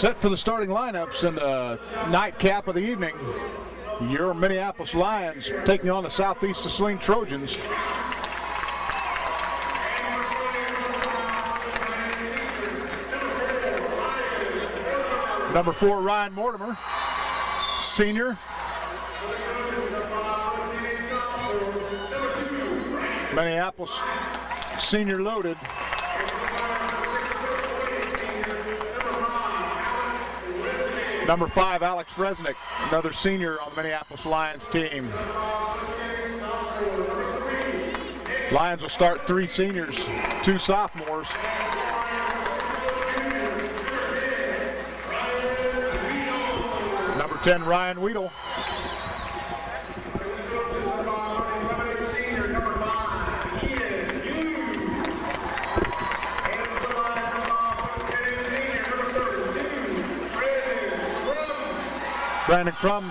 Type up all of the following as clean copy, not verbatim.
Set for the starting lineups in the nightcap of the evening. Your Minneapolis Lions taking on the Southeast Saline Trojans. Number 4, Ryan Mortimer, senior. Minneapolis senior loaded. Number 5, Alex Resnick, another senior on the Minneapolis Lions team. Lions will start 3 seniors, 2 sophomores. Number 10, Ryan Weedle. Brandon Crum,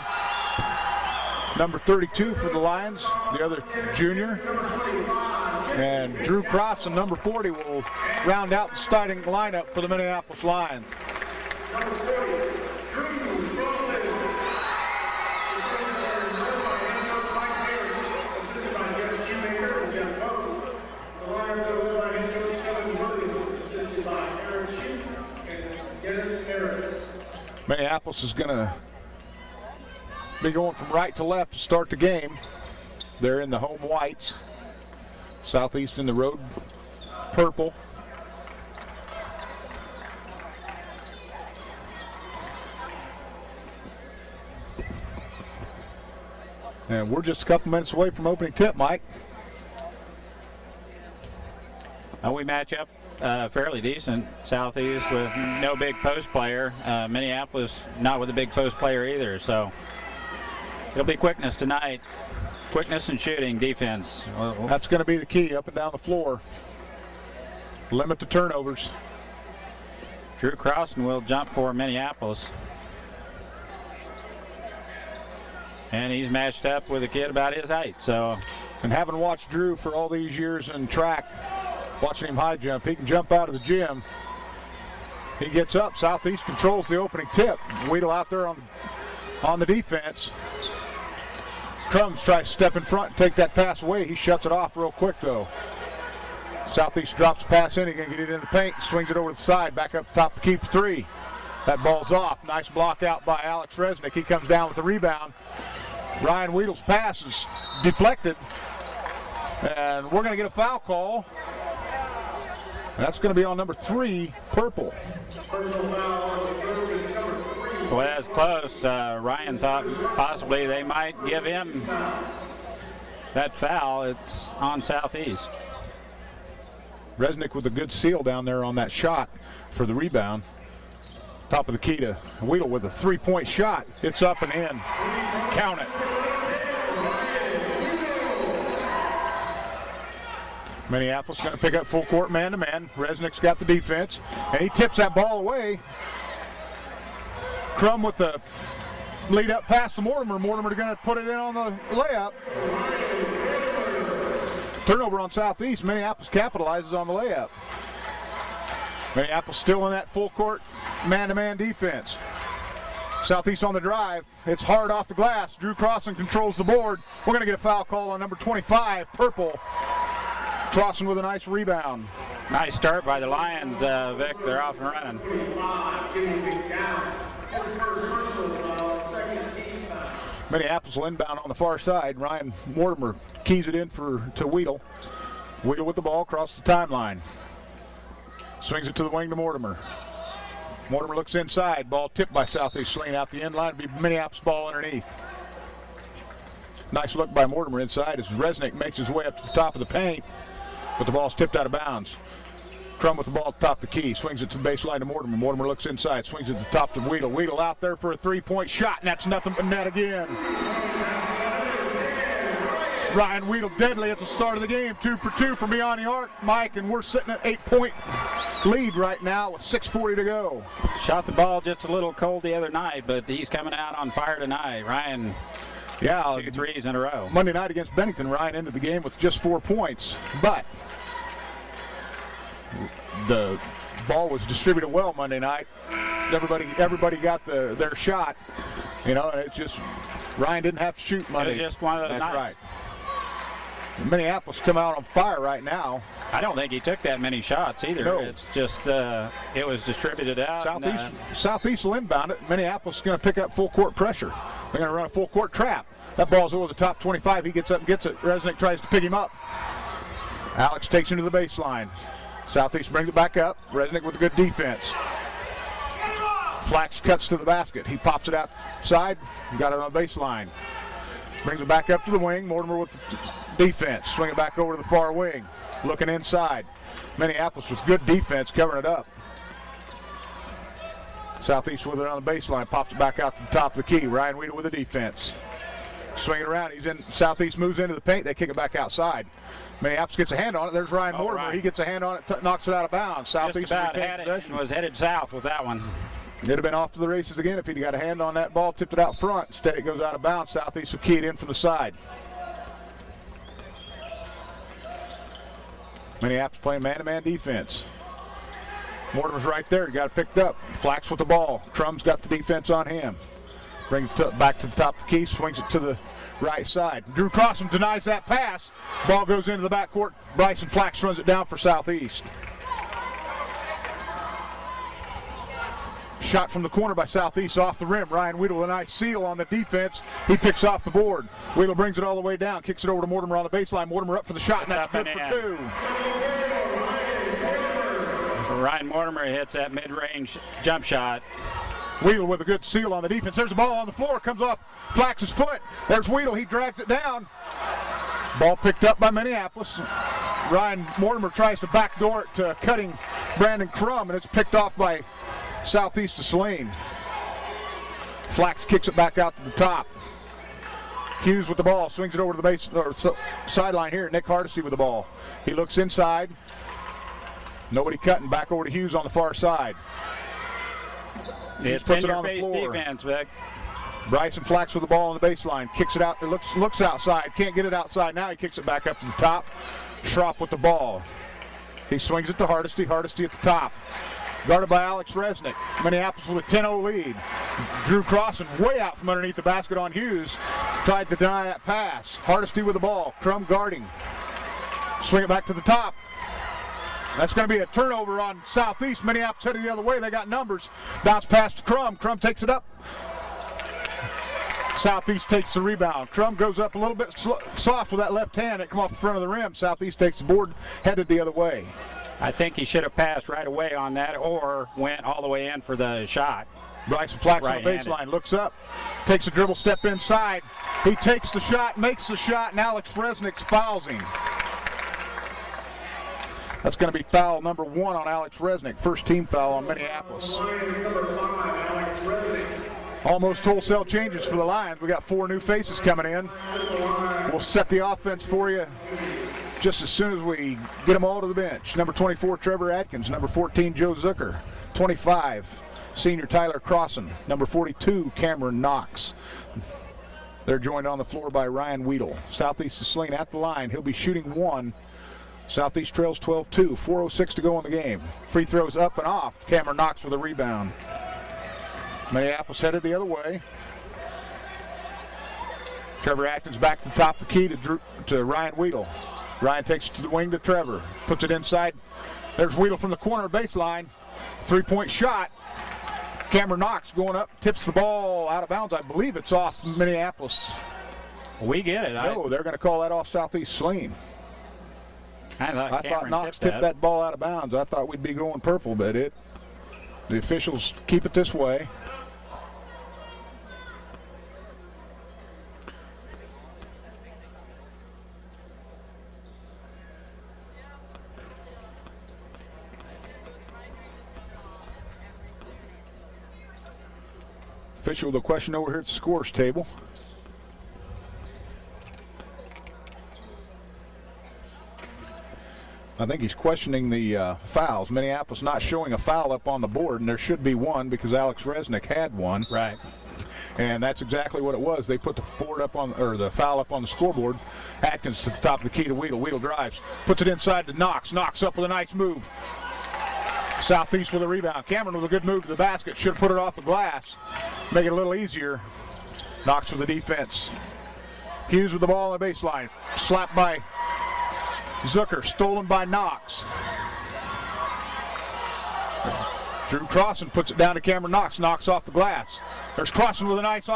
number 32 for the Lions, the other junior. And Drew Crossan, number 40, will round out the starting lineup for the Minneapolis Lions. Minneapolis is going to be going from right to left to start the game. They're in the home whites. Southeast in the road purple. And we're just a couple minutes away from opening tip, Mike. We match up fairly decent. Southeast with no big post player. Minneapolis not with a big post player either. So it'll be quickness tonight. Quickness and shooting defense. That's going to be the key up and down the floor. Limit the turnovers. Drew Crossan will jump for Minneapolis. And he's matched up with a kid about his height. So, and having watched Drew for all these years in track, watching him high jump, he can jump out of the gym. He gets up. Southeast controls the opening tip. Weedle out there on the defense. Crumbs tries to step in front and take that pass away. He shuts it off real quick though. Southeast drops the pass in. He can get it in the paint, swings it over to the side, back up top to keep 3. That ball's off. Nice block out by Alex Resnick. He comes down with the rebound. Ryan Weedle's pass is deflected. And we're going to get a foul call. And that's going to be on number 3, purple. Well, that's close. Ryan thought possibly they might give him that foul. It's on Southeast. Resnick with a good seal down there on that shot for the rebound. Top of the key to Weedle with a 3-point shot. It's up and in. Count it. Minneapolis going to pick up full court man-to-man. Resnick's got the defense, and he tips that ball away. Crum with the lead up pass to Mortimer. Mortimer going to put it in on the layup. Turnover on Southeast. Minneapolis capitalizes on the layup. Minneapolis still in that full court man-to-man defense. Southeast on the drive. It's hard off the glass. Drew Crossan controls the board. We're going to get a foul call on number 25, purple. Crossan with a nice rebound. Nice start by the Lions, Vic. They're off and running. Minneapolis will inbound on the far side. Ryan Mortimer keys it in to Weedle. Weedle with the ball across the timeline. Swings it to the wing to Mortimer. Mortimer looks inside. Ball tipped by Southeast Saline out the end line. It'll be Minneapolis ball underneath. Nice look by Mortimer inside as Resnick makes his way up to the top of the paint, but the ball's tipped out of bounds. Crum with the ball at the top of the key, swings it to the baseline to Mortimer. Mortimer looks inside, swings it to the top to Weedle. Weedle out there for a 3-point shot, and that's nothing but net again. Ryan Weedle deadly at the start of the game, 2 for 2 from beyond the arc, Mike, and we're sitting at 8-point lead right now with 6:40 to go. Shot the ball just a little cold the other night, but he's coming out on fire tonight. Ryan, 2 threes in a row. Monday night against Bennington, Ryan ended the game with just 4 points, but the ball was distributed well Monday night. everybody got their shot. You know, and it's just Ryan didn't have to shoot Monday. It was just one of those That's nights. Right. Minneapolis come out on fire right now. I don't think he took that many shots either. No. It's just it was distributed out. Southeast will inbound it. Minneapolis is going to pick up full court pressure. They're going to run a full court trap. That ball's over the top 25. He gets up and gets it. Resnick tries to pick him up. Alex takes him to the baseline. Southeast brings it back up. Resnick with a good defense. Flax cuts to the basket. He pops it outside. Got it on the baseline. Brings it back up to the wing. Mortimer with the defense. Swing it back over to the far wing. Looking inside. Minneapolis with good defense covering it up. Southeast with it on the baseline. Pops it back out to the top of the key. Ryan Weedle with the defense. Swing it around. He's in. Southeast moves into the paint. They kick it back outside. Minneapolis gets a hand on it. There's Ryan Mortimer. Right. He gets a hand on it, knocks it out of bounds. Southeast just about had it and was headed south with that one. It'd have been off to the races again if he'd got a hand on that ball, tipped it out front. Instead, it goes out of bounds. Southeast will key it in from the side. Minneapolis playing man-to-man defense. Mortimer's right there. He got it picked up. Flax with the ball. Crum's got the defense on him. Brings it back to the top of the key. Swings it to the right side. Drew Crossan denies that pass. Ball goes into the backcourt. Bryson Flax runs it down for Southeast. Shot from the corner by Southeast off the rim. Ryan Weedle with a nice seal on the defense. He picks off the board. Weedle brings it all the way down, kicks it over to Mortimer on the baseline. Mortimer up for the shot, and that's good for two. Ryan Mortimer hits that mid-range jump shot. Weedle with a good seal on the defense. There's a ball on the floor. Comes off Flax's foot. There's Weedle. He drags it down. Ball picked up by Minneapolis. Ryan Mortimer tries to backdoor it to cutting Brandon Crum, and it's picked off by Southeast to Saline. Flax kicks it back out to the top. Hughes with the ball, swings it over to the base or sideline here. Nick Hardesty with the ball. He looks inside. Nobody cutting. Back over to Hughes on the far side. It's in your face defense, Vic. Bryson Flax with the ball on the baseline. Kicks it out. It looks outside. Can't get it outside. Now he kicks it back up to the top. Schropp with the ball. He swings it to Hardesty. Hardesty at the top. Guarded by Alex Resnick. Minneapolis with a 10-0 lead. Drew Crossan way out from underneath the basket on Hughes. Tried to deny that pass. Hardesty with the ball. Crum guarding. Swing it back to the top. That's going to be a turnover on Southeast. Minneapolis headed the other way. They got numbers. Bounce pass to Crum. Crum takes it up. Southeast takes the rebound. Crum goes up a little bit soft with that left hand. It come off the front of the rim. Southeast takes the board, headed the other way. I think he should have passed right away on that or went all the way in for the shot. Bryson Flax on the baseline, looks up, takes a dribble step inside. He takes the shot, makes the shot, and Alex Resnick fouls him. That's going to be foul number 1 on Alex Resnick. First team foul on Minneapolis. Almost wholesale changes for the Lions. We got 4 new faces coming in. We'll set the offense for you just as soon as we get them all to the bench. Number 24, Trevor Atkins. Number 14, Joe Zucker. 25, senior Tyler Crossan. Number 42, Cameron Knox. They're joined on the floor by Ryan Weedle. Southeast is Saline at the line. He'll be shooting 1. Southeast trails 12-2. 4:06 to go in the game. Free throws up and off. Cameron Knox with a rebound. Minneapolis headed the other way. Trevor Atkins back to the top of the key to Ryan Weedle. Ryan takes it to the wing to Trevor. Puts it inside. There's Weedle from the corner baseline. 3-point shot. Cameron Knox going up, tips the ball out of bounds. I believe it's off Minneapolis. We get it. No, they're going to call that off Southeast Saline. I thought Knox tipped that ball out of bounds. I thought we'd be going purple, but the officials keep it this way. Official with a question over here at the scores table. I think he's questioning the fouls. Minneapolis not showing a foul up on the board, and there should be one because Alex Resnick had one. Right. And that's exactly what it was. They put the the foul up on the scoreboard. Atkins to the top of the key to Weedle. Weedle drives, puts it inside to Knox. Knox up with a nice move. Southeast with a rebound. Cameron with a good move to the basket. Should have put it off the glass. Make it a little easier. Knox with the defense. Hughes with the ball on the baseline. Slapped by Zucker. Stolen by Knox. Drew Crossan puts it down to Cameron Knox. Knox off the glass. There's Crossan with a nice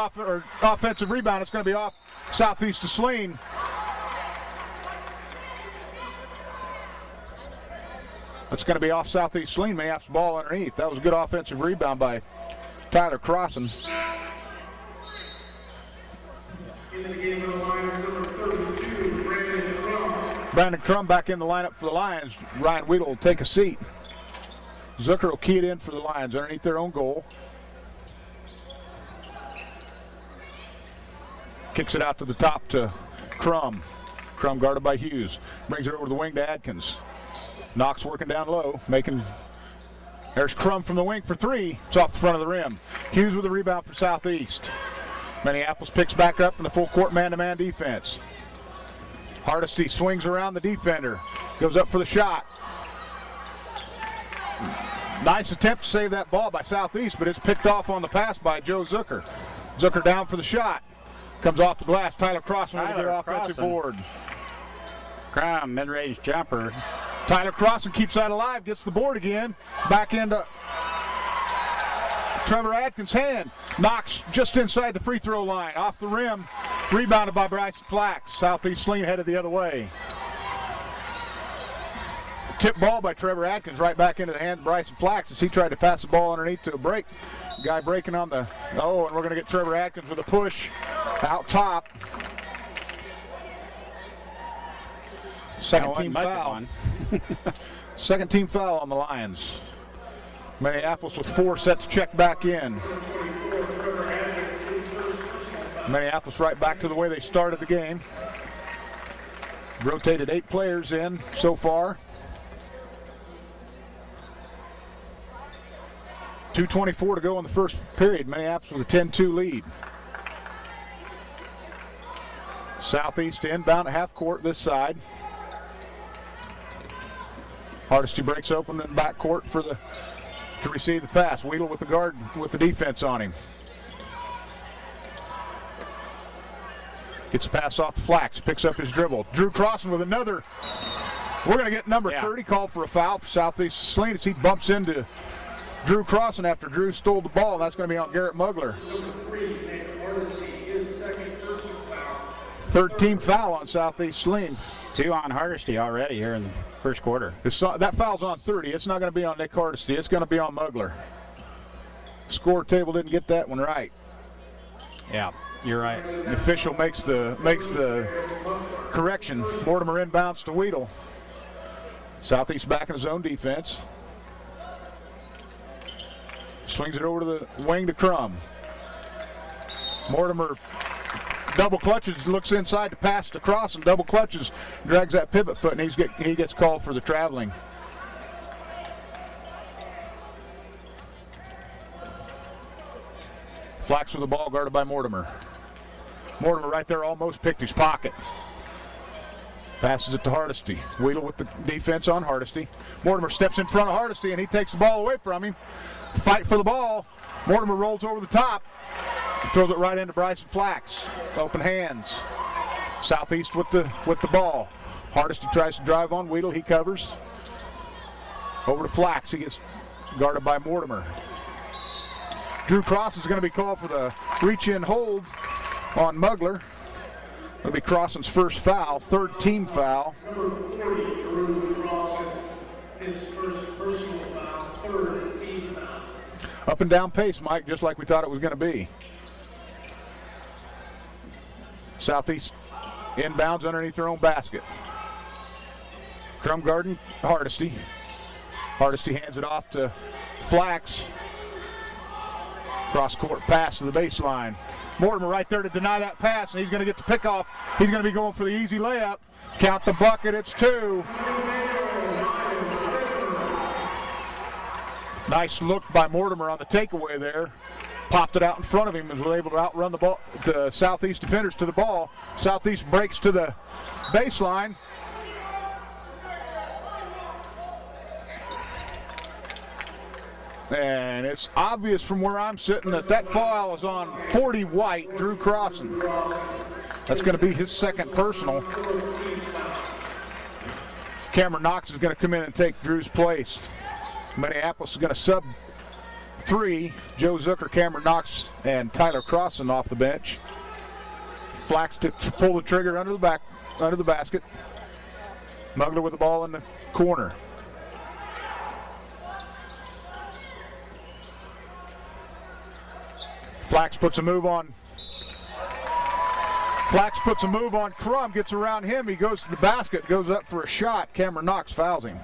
offensive rebound. It's going to be off Southeast to Saline. That's going to be off Southeast Saline. Minneapolis ball underneath. That was a good offensive rebound by Tyler Crossan. Brandon Crum back in the lineup for the Lions. Ryan Weedle will take a seat. Zucker will key it in for the Lions underneath their own goal. Kicks it out to the top to Crum. Crum guarded by Hughes. Brings it over to the wing to Adkins. Knox working down low, there's Crum from the wing for three. It's off the front of the rim. Hughes with the rebound for Southeast. Minneapolis picks back up in the full court man-to-man defense. Hardesty swings around the defender, goes up for the shot. Nice attempt to save that ball by Southeast, but it's picked off on the pass by Joe Zucker. Zucker down for the shot. Comes off the glass. Tyler Crossan with a good offensive board. Crum, mid-range jumper. Tyler Crossan keeps that alive, gets the board again. Back into Trevor Atkins' hand. Knox just inside the free throw line. Off the rim. Rebounded by Bryson Flax. Southeast Saline headed the other way. Tip ball by Trevor Atkins right back into the hand of Bryson Flax as he tried to pass the ball underneath to a break. Guy breaking on the, and we're going to get Trevor Atkins with a push out top. Second team foul. Second team foul on the Lions. Minneapolis with 4 set to check back in. Minneapolis right back to the way they started the game. Rotated 8 players in so far. 2:24 to go in the first period. Minneapolis with a 10-2 lead. Southeast inbound at half court this side. Hardesty breaks open in backcourt to receive the pass. Weedle with the guard with the defense on him. Gets the pass off to Flax, picks up his dribble. Drew Crossan with another. We're going to get number 30 called for a foul for Southeast Saline as he bumps into Drew Crossan after Drew stole the ball, and that's going to be on Garrett Mugler. Third team foul on Southeast Saline. 2 on Hardesty already here in the first quarter. That foul's on 30. It's not going to be on Nick Hardesty. It's going to be on Mugler. Score table didn't get that one right. Yeah, you're right. The official makes the correction. Mortimer inbounds to Weedle. Southeast back in his own defense. Swings it over to the wing to Crum. Mortimer double clutches, looks inside to pass to Crossan, double clutches, drags that pivot foot, and he gets called for the traveling. Flax with the ball, guarded by Mortimer. Mortimer right there almost picked his pocket. Passes it to Hardesty. Weedle with the defense on Hardesty. Mortimer steps in front of Hardesty, and he takes the ball away from him. Fight for the ball. Mortimer rolls over the top. Throws it right into Bryson Flax. Open hands. Southeast with the ball. Hardesty tries to drive on Weedle. He covers. Over to Flax. He gets guarded by Mortimer. Drew Crossan is going to be called for the reach-in hold on Mugler. It'll be Crossan's first foul, third team foul. Number 40, Drew Crossan, his first personal foul, third team foul. Up and down pace, Mike, just like we thought it was going to be. Southeast inbounds underneath their own basket. Crum guarding Hardesty. Hardesty hands it off to Flax. Cross court pass to the baseline. Mortimer right there to deny that pass, and he's going to get the pick off. He's going to be going for the easy layup. Count the bucket, it's 2. Nice look by Mortimer on the takeaway there. Popped it out in front of him and was able to outrun the ball, the Southeast defenders to the ball. Southeast breaks to the baseline. And it's obvious from where I'm sitting that foul is on 40 white, Drew Crossan. That's going to be his second personal. Cameron Knox is going to come in and take Drew's place. Minneapolis is going to sub 3, Joe Zucker, Cameron Knox, and Tyler Crossan off the bench. Flax to pull the trigger under the basket. Mugler with the ball in the corner. Flax puts a move on Crum, gets around him, he goes to the basket, goes up for a shot. Cameron Knox fouls him.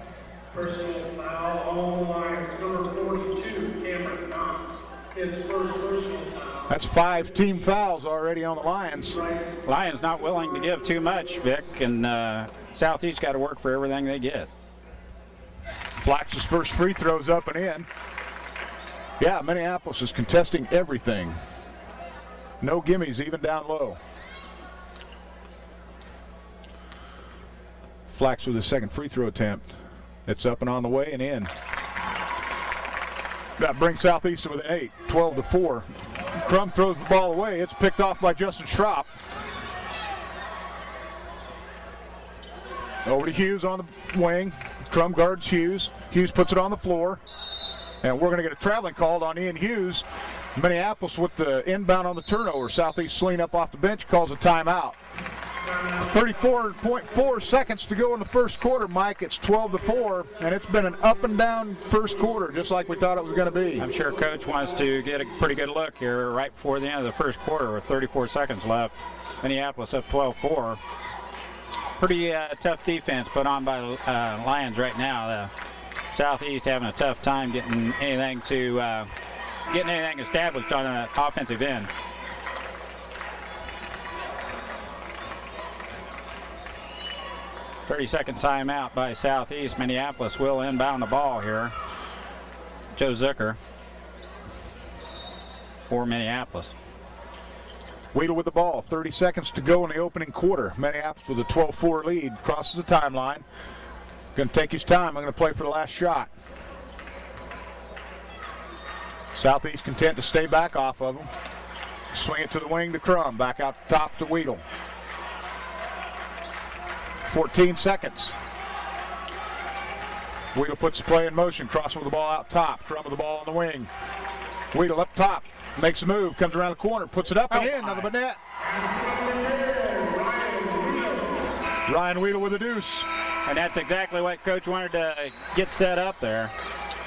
Personal foul on the line, number 42, Cameron Knox. His first personal foul. That's 5 team fouls already on the Lions. Lions not willing to give too much, Vic, and Southeast got to work for everything they get. Flax's first free throw's up and in. Yeah, Minneapolis is contesting everything. No gimmies, even down low. Flax with his second free throw attempt. It's up and on the way and in. That brings Southeast within 8, 12-4. Crum throws the ball away. It's picked off by Justin Schropp. Over to Hughes on the wing. Crum guards Hughes. Hughes puts it on the floor. And we're going to get a traveling called on Ian Hughes. Minneapolis with the inbound on the turnover. Southeast Saline up off the bench calls a timeout. 34.4 seconds to go in the first quarter, Mike. It's 12-4, and it's been an up and down first quarter, just like we thought it was going to be. I'm sure Coach wants to get a pretty good look here right before the end of the first quarter with 34 seconds left. Minneapolis up 12-4. Pretty tough defense put on by Lions right now. Southeast having a tough time getting anything established on an offensive end. Thirty-second timeout by Southeast. Minneapolis will inbound the ball here. Joe Zucker for Minneapolis. Weedle with the ball. 30 seconds to go in the opening quarter. Minneapolis with a 12-4 lead. Crosses the timeline. Going to take his time. I'm going to play for the last shot. Southeast content to stay back off of him. Swing it to the wing to Crum. Back out top to Weedle. 14 seconds. Weedle puts the play in motion. Crossing with the ball out top. Crum with the ball on the wing. Weedle up top. Makes a move. Comes around the corner. Puts it up and in. Another net. Ryan Weedle with a deuce. And that's exactly what Coach wanted to get set up there.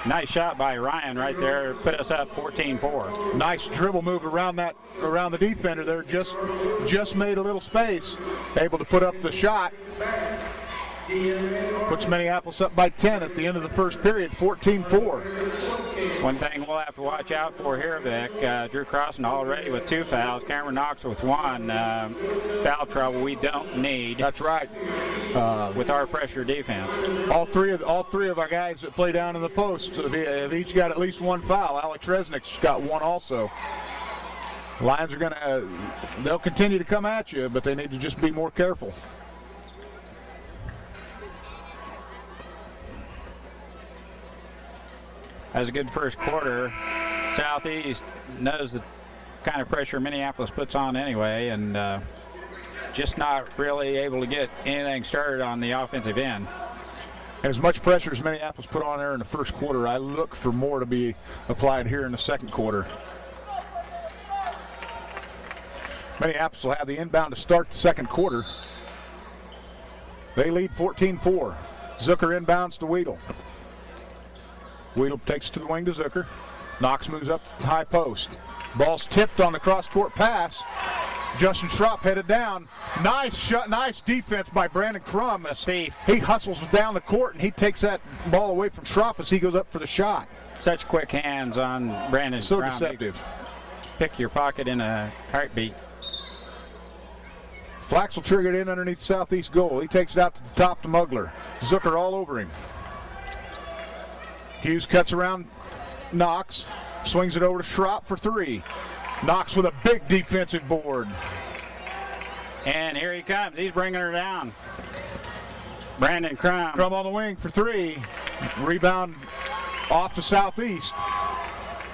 Nice shot by Ryan right there. Put us up 14-4. Nice dribble move around the defender there. Just made a little space. Able to put up the shot. Puts Minneapolis up by 10 at the end of the first period, 14-4. One thing we'll have to watch out for here, Vic, Drew Crossan already with 2 fouls, Cameron Knox with 1. Foul trouble we don't need. That's right. With our pressure defense. All three of our guys that play down in the post have each got at least 1 foul. Alex Resnick's got 1 also. Lions are they'll continue to come at you, but they need to just be more careful. Has a good first quarter. Southeast knows the kind of pressure Minneapolis puts on anyway, and just not really able to get anything started on the offensive end. And as much pressure as Minneapolis put on there in the first quarter, I look for more to be applied here in the second quarter. Minneapolis will have the inbound to start the second quarter. They lead 14-4. Zucker inbounds to Weedle. Weedle takes it to the wing to Zucker. Knox moves up to the high post. Ball's tipped on the cross-court pass. Justin Schropp headed down. Nice shot, nice defense by Brandon Crum. He hustles down the court and he takes that ball away from Schropp as he goes up for the shot. Such quick hands on Brandon So Crum. deceptive. Pick your pocket in a heartbeat. Flax will trigger it in underneath the Southeast goal. He takes it out to the top to Mugler. Zucker all over him. Hughes cuts around Knox, swings it over to Schropp for 3. Knox with a big defensive board. And here he comes. He's bringing her down. Brandon Crum. Crum on the wing for 3. Rebound off to Southeast.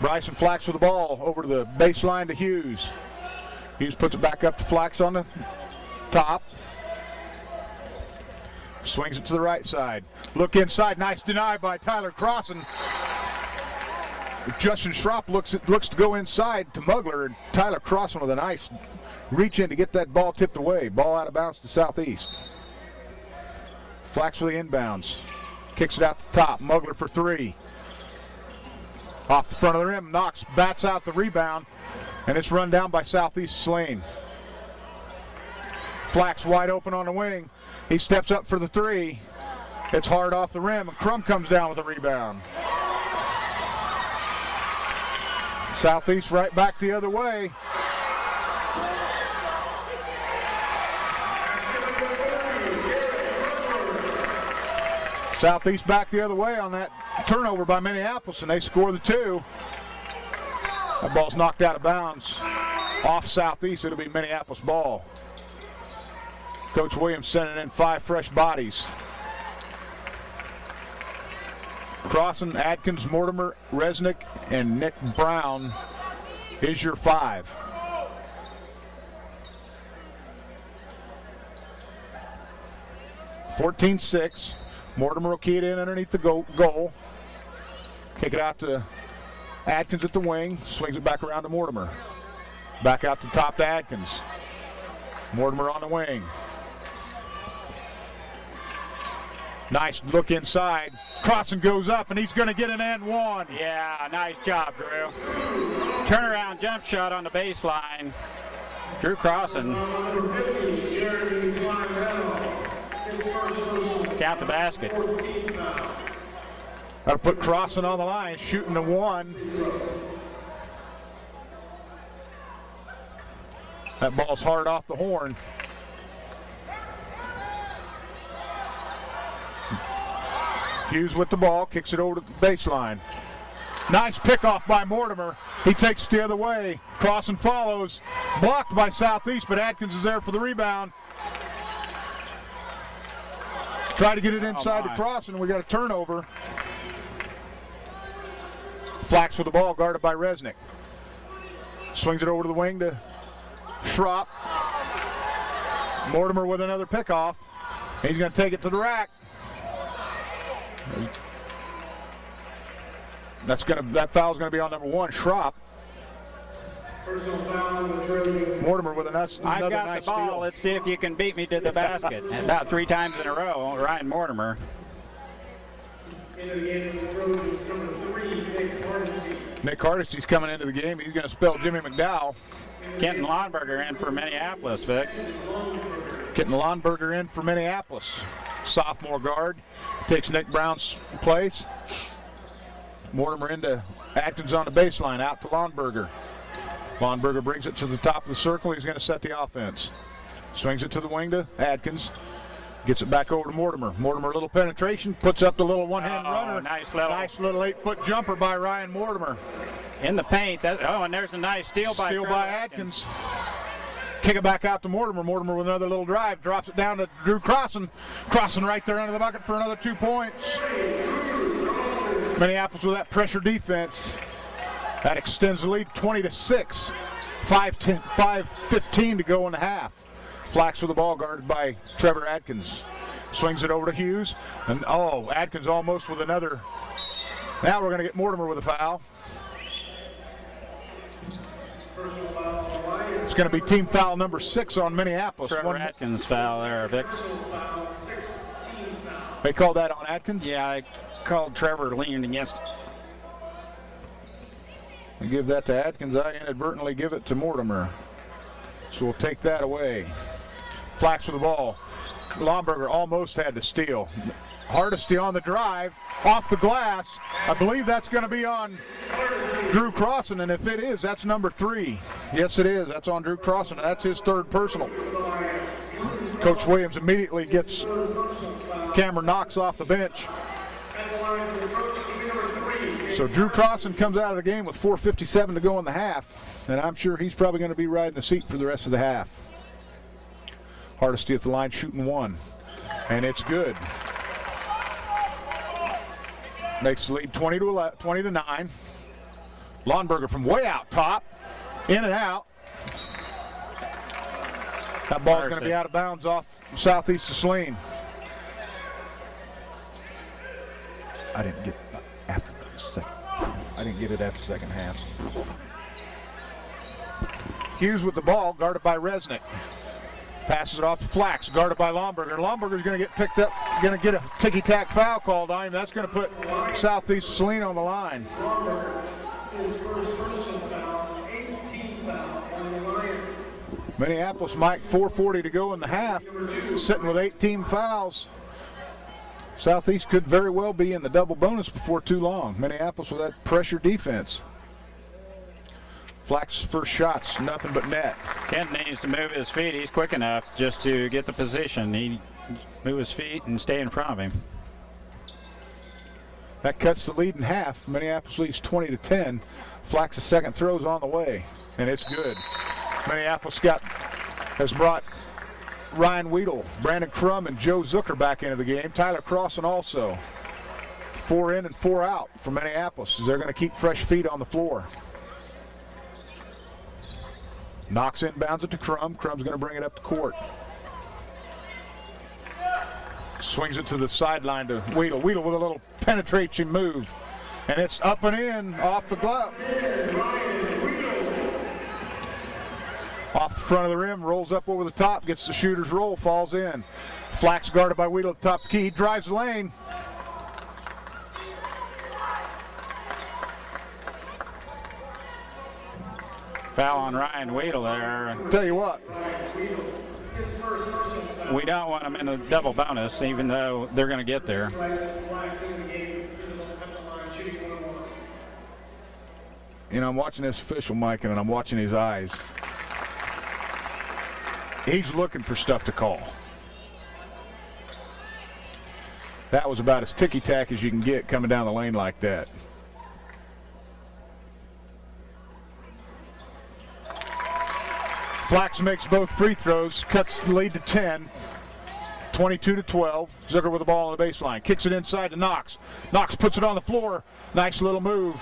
Bryson Flax with the ball over to the baseline to Hughes. Hughes puts it back up to Flax on the top. Swings it to the right side. Look inside. Nice deny by Tyler Crossan. Justin Schropp looks to go inside to Mugler, and Tyler Crossan with a nice reach in to get that ball tipped away. Ball out of bounds to Southeast. Flax with the inbounds. Kicks it out to the top. Mugler for three. Off the front of the rim. Knox bats out the rebound, and it's run down by Southeast Saline. Flax wide open on the wing. He steps up for the three. It's hard off the rim, and Crum comes down with a rebound. Southeast right back the other way. Southeast back the other way on that turnover by Minneapolis, and they score the two. That ball's knocked out of bounds. Off Southeast, it'll be Minneapolis ball. Coach Williams sending in 5 fresh bodies. Crossan, Adkins, Mortimer, Resnick, and Nick Brown is your 5. (14-6). Mortimer will key it in underneath the goal. Kick it out to Adkins at the wing. Swings it back around to Mortimer. Back out to top to Adkins. Mortimer on the wing. Nice look inside. Crossan goes up, and he's going to get an and one. Yeah, nice job, Drew. Turnaround jump shot on the baseline. Drew Crossan. Count the basket. That'll put Crossan on the line, shooting the one. That ball's hard off the horn. Hughes with the ball, kicks it over to the baseline. Nice pickoff by Mortimer. He takes it the other way. Crossan follows. Blocked by Southeast, but Adkins is there for the rebound. Try to get it inside to Crossan. We got a turnover. Flax with the ball, guarded by Resnick. Swings it over to the wing to Schropp. Mortimer with another pickoff. He's going to take it to the rack. That foul's going to be on number 1, Schropp. Mortimer with another I've got nice the ball. steal. Let's see if you can beat me to the basket. About 3 times in a row, Ryan Mortimer. Nick Hardesty's coming into the game. He's going to spell Jimmy McDowell. Kenton Lonberger in for Minneapolis, Vic. Getting Lonberger in for Minneapolis. Sophomore guard. Takes Nick Brown's place. Mortimer into Atkins on the baseline. Out to Lonberger. Lonberger brings it to the top of the circle. He's going to set the offense. Swings it to the wing to Adkins. Gets it back over to Mortimer. Mortimer, a little penetration. Puts up the little one-hand runner. Nice little 8-foot jumper by Ryan Mortimer. In the paint. And there's a nice steal by Adkins. Kick it back out to Mortimer. Mortimer with another little drive. Drops it down to Drew Crossan. Crossan right there under the bucket for another 2 points. Minneapolis with that pressure defense. That extends the lead 20-6. 5:15 to go in the half. Flax with the ball, guarded by Trevor Adkins. Swings it over to Hughes. And Adkins almost with another. Now we're going to get Mortimer with a foul. It's going to be team foul number 6 on Minneapolis. Trevor Atkins foul there, Vic. They called that on Atkins? Yeah, I called Trevor leaning against. I give that to Atkins. I inadvertently give it to Mortimer. So we'll take that away. Flax with the ball. Lonberger almost had to steal. Hardesty on the drive, off the glass. I believe that's going to be on Drew Crossan, and if it is, that's number 3. Yes, it is. That's on Drew Crossan, and that's his 3rd personal. Coach Williams immediately gets Cameron Knox off the bench. So Drew Crossan comes out of the game with 4:57 to go in the half, and I'm sure he's probably going to be riding the seat for the rest of the half. Hardesty at the line shooting 1, and it's good. Makes the lead 20 to 9. Lonberger from way out top. In and out. That ball's going to be out of bounds off southeast of Saline. I didn't get after the second. I didn't get it after second half. Hughes with the ball, guarded by Resnick. Passes it off to Flax, guarded by Lonberger. Lonberger's going to get picked up, going to get a ticky-tack foul called on him. That's going to put southeast Saline on the line. Minneapolis, Mike, 4:40 to go in the half, sitting with 18 fouls. Southeast could very well be in the double bonus before too long. Minneapolis with that pressure defense. Flax's first shot's nothing but net. Kent needs to move his feet. He's quick enough just to get the position. He move his feet and stay in front of him. That cuts the lead in half. Minneapolis leads 20-10. Flax's second throw's on the way, and it's good. Minneapolis has brought Ryan Weedle, Brandon Crum, and Joe Zucker back into the game. Tyler Crossan also. 4 in and 4 out for Minneapolis. They're going to keep fresh feet on the floor. Knox inbounds it to Crum. Crum's going to bring it up the court. Swings it to the sideline to Weedle. Weedle with a little penetration move. And it's up and in off the glove. Off the front of the rim, rolls up over the top, gets the shooter's roll, falls in. Flax guarded by Weedle at the top of the key. He drives the lane. Foul on Ryan Weedle there. Tell you what. We don't want them in a double bonus, even though they're going to get there. You know, I'm watching this official, Mike, and I'm watching his eyes. He's looking for stuff to call. That was about as ticky-tack as you can get coming down the lane like that. Flax makes both free throws, cuts the lead to 10, 22-12. Zucker with the ball on the baseline, kicks it inside to Knox. Knox puts it on the floor. Nice little move.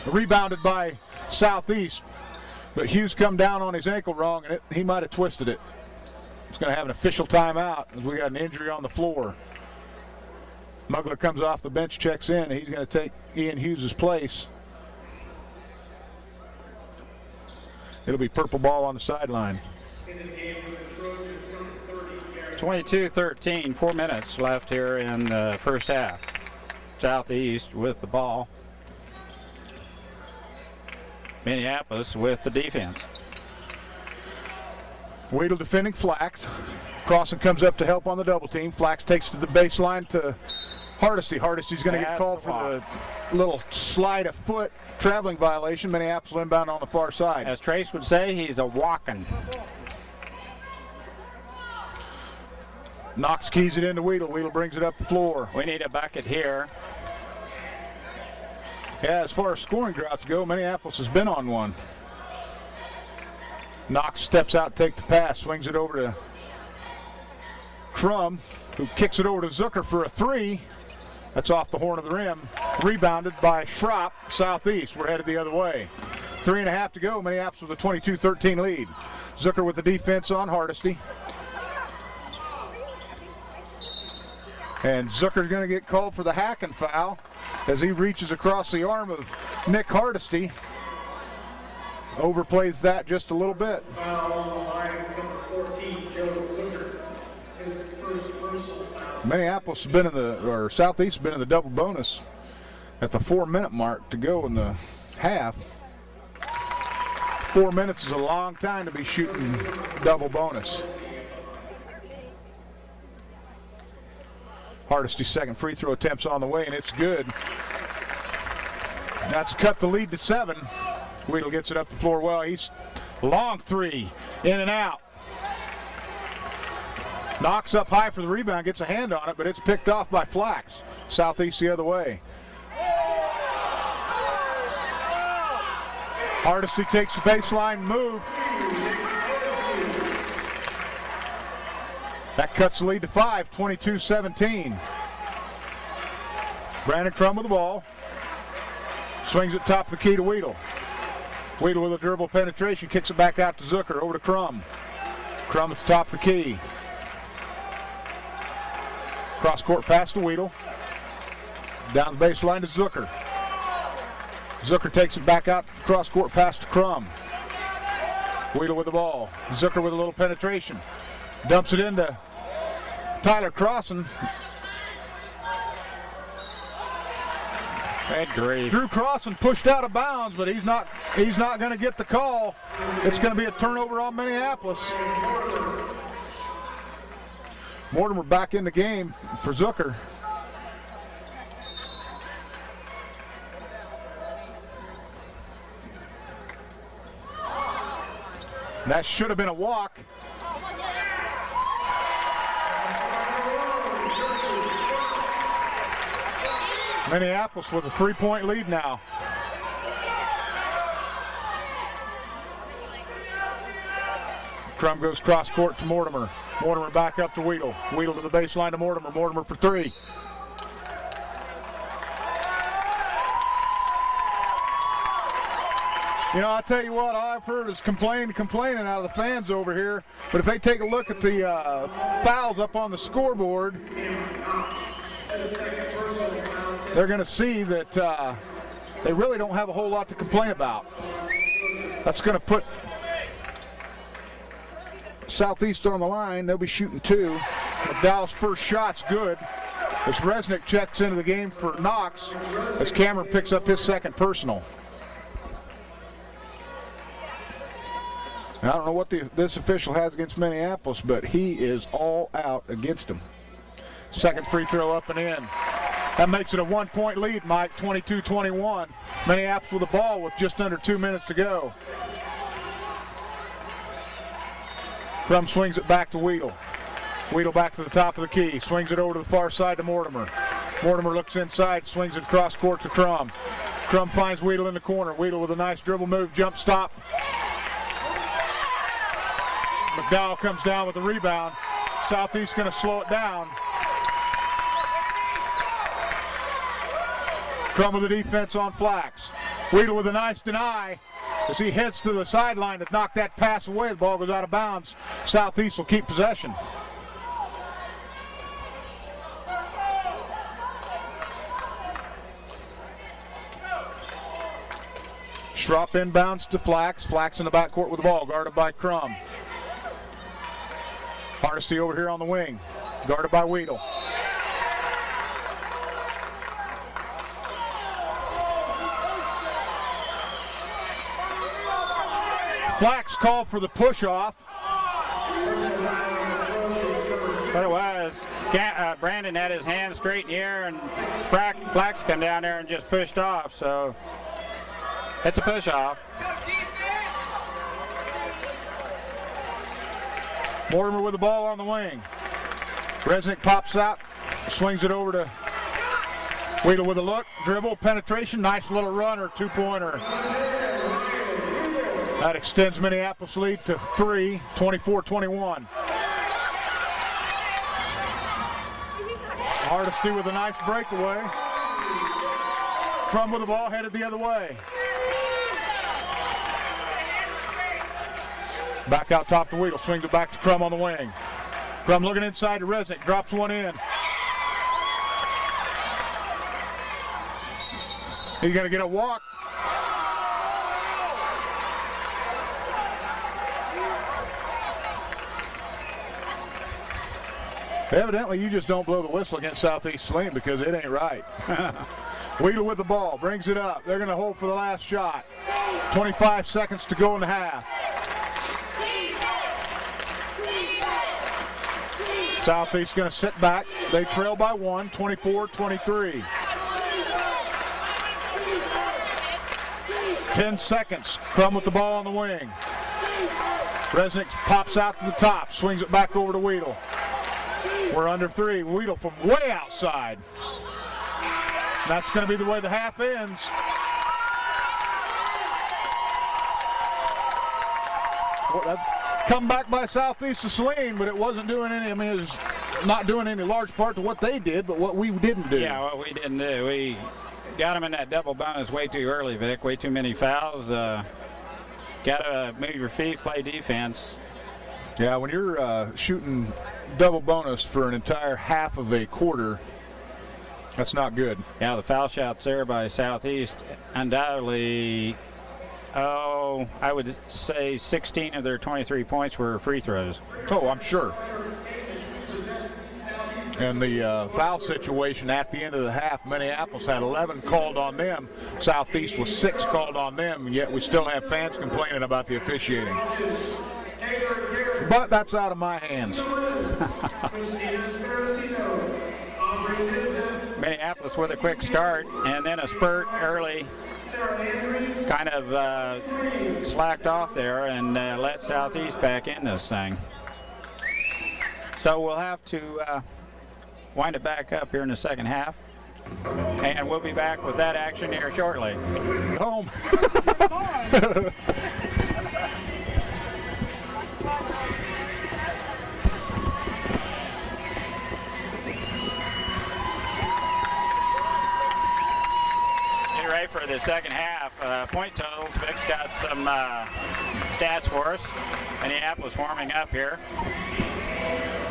Rebounded by Southeast, but Hughes come down on his ankle wrong, and he might have twisted it. It's going to have an official timeout as we got an injury on the floor. Mugler comes off the bench, checks in. He's going to take Ian Hughes' place. It'll be purple ball on the sideline. 22-13, 4 minutes left here in the first half. Southeast with the ball. Minneapolis with the defense. Weedle defending Flax. Crossan comes up to help on the double team. Flax takes to the baseline to Hardesty. Hardesty's going to get called for the little slide of foot traveling violation. Minneapolis inbound on the far side. As Trace would say, he's a walking. Knox keys it into Weedle. Weedle brings it up the floor. We need a bucket here. Yeah, as far as scoring droughts go, Minneapolis has been on one. Knox steps out, take the pass, swings it over to Crum, who kicks it over to Zucker for a three. That's off the horn of the rim. Rebounded by Schropp, Southeast. We're headed the other way. 3.5 to go. Minneapolis with a 22-13 lead. Zucker with the defense on Hardesty. And Zucker's going to get called for the hacking foul as he reaches across the arm of Nick Hardesty. Overplays that just a little bit. Minneapolis has been in the, or Southeast has been in the double bonus at the 4-minute mark to go in the half. 4 minutes is a long time to be shooting double bonus. Hardesty's second free throw attempt's on the way, and it's good. That's cut the lead to 7. Weedle gets it up the floor well. He's long three, in and out. Knocks up high for the rebound, gets a hand on it, but it's picked off by Flax. Southeast the other way. Hardesty takes the baseline move. That cuts the lead to 5, 22-17. Brandon Crum with the ball. Swings it top of the key to Weedle. Weedle with a dribble penetration, kicks it back out to Zucker, over to Crum. Crum at the top of the key. Cross court pass to Weedle. Down the baseline to Zucker. Zucker takes it back out, cross court pass to Crum. Weedle with the ball. Zucker with a little penetration. Dumps it into Tyler Crossan. Bad grief. Drew Crossan pushed out of bounds, but he's not going to get the call. It's going to be a turnover on Minneapolis. Mortimer back in the game for Zucker. That should have been a walk. Minneapolis with a 3-point lead now. Crum goes cross court to Mortimer. Mortimer back up to Weedle. Weedle to the baseline to Mortimer. Mortimer for three. You know, I'll tell you what, all I've heard is complaining out of the fans over here. But if they take a look at the fouls up on the scoreboard, they're going to see that they really don't have a whole lot to complain about. That's going to put Southeast on the line. They'll be shooting two. McDowell's first shot's good as Resnick checks into the game for Knox as Cameron picks up his second personal. And I don't know what this official has against Minneapolis, but he is all out against him. Second free throw up and in. That makes it a 1-point lead, Mike, 22-21. Minneapolis with the ball with just under 2 minutes to go. Crum swings it back to Weedle. Weedle back to the top of the key. Swings it over to the far side to Mortimer. Mortimer looks inside, swings it across court to Crum. Crum finds Weedle in the corner. Weedle with a nice dribble move, jump stop. McDowell comes down with the rebound. Southeast going to slow it down. Crum with the defense on Flax. Weedle with a nice deny as he heads to the sideline to knock that pass away. The ball goes out of bounds. Southeast will keep possession. Schropp inbounds to Flax. Flax in the backcourt with the ball, guarded by Crum. Hardesty over here on the wing, guarded by Weedle. Flax called for the push-off. But it was. Brandon had his hand straight in the air, and Flax come down there and just pushed off. So it's a push-off. Mortimer with the ball on the wing. Resnick pops out, swings it over to Weedle with a look, dribble, penetration, nice little runner, two-pointer. That extends Minneapolis' lead to 3, 24-21. Hardesty with a nice breakaway. Crum with the ball, headed the other way. Back out top to Weedle, swings it back to Crum on the wing. Crum looking inside to Resnick, drops one in. He's going to get a walk. Evidently, you just don't blow the whistle against Southeast Saline because it ain't right. Weedle with the ball, brings it up. They're going to hold for the last shot. 25 seconds to go in the half. Southeast going to sit back. They trail by 1, 24-23. 10 seconds. Crum with the ball on the wing. Resnick pops out to the top, swings it back over to Weedle. We're under 3. Weedle from way outside. That's going to be the way the half ends. Well, come back by Southeast of Saline, but it wasn't doing any, it was not doing any large part to what they did, but what we didn't do. Yeah, what we didn't do. got him in that double bonus way too early, Vic. Way too many fouls. Got to move your feet, play defense. Yeah, when you're shooting double bonus for an entire half of a quarter, that's not good. Yeah, the foul shots there by Southeast, undoubtedly, I would say 16 of their 23 points were free throws. Oh, I'm sure. And the foul situation at the end of the half, Minneapolis had 11 called on them. Southeast was 6 called on them, and yet we still have fans complaining about the officiating. But that's out of my hands. Minneapolis with a quick start and then a spurt early. Kind of slacked off there and let Southeast back in this thing. So we'll have to wind it back up here in the second half. And we'll be back with that action here shortly. Home. Getting ready for the second half. Point totals. Vic's got some stats for us. Minneapolis warming up here.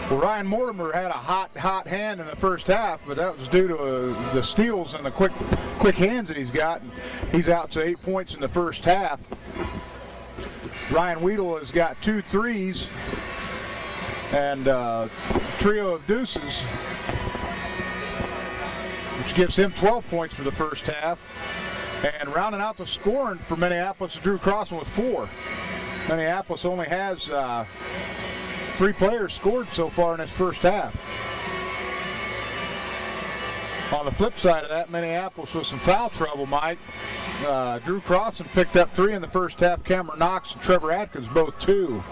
Well, Ryan Mortimer had a hot hand in the first half, but that was due to the steals and the quick hands that he's got. And he's out to 8 points in the first half. Ryan Weedle has got 2 threes and a trio of deuces, which gives him 12 points for the first half. And rounding out the scoring for Minneapolis, Drew Crossan with 4. Minneapolis only has 3 players scored so far in his first half. On the flip side of that, Minneapolis with some foul trouble, Mike. Drew Crossan picked up 3 in the first half. Cameron Knox and Trevor Atkins both 2.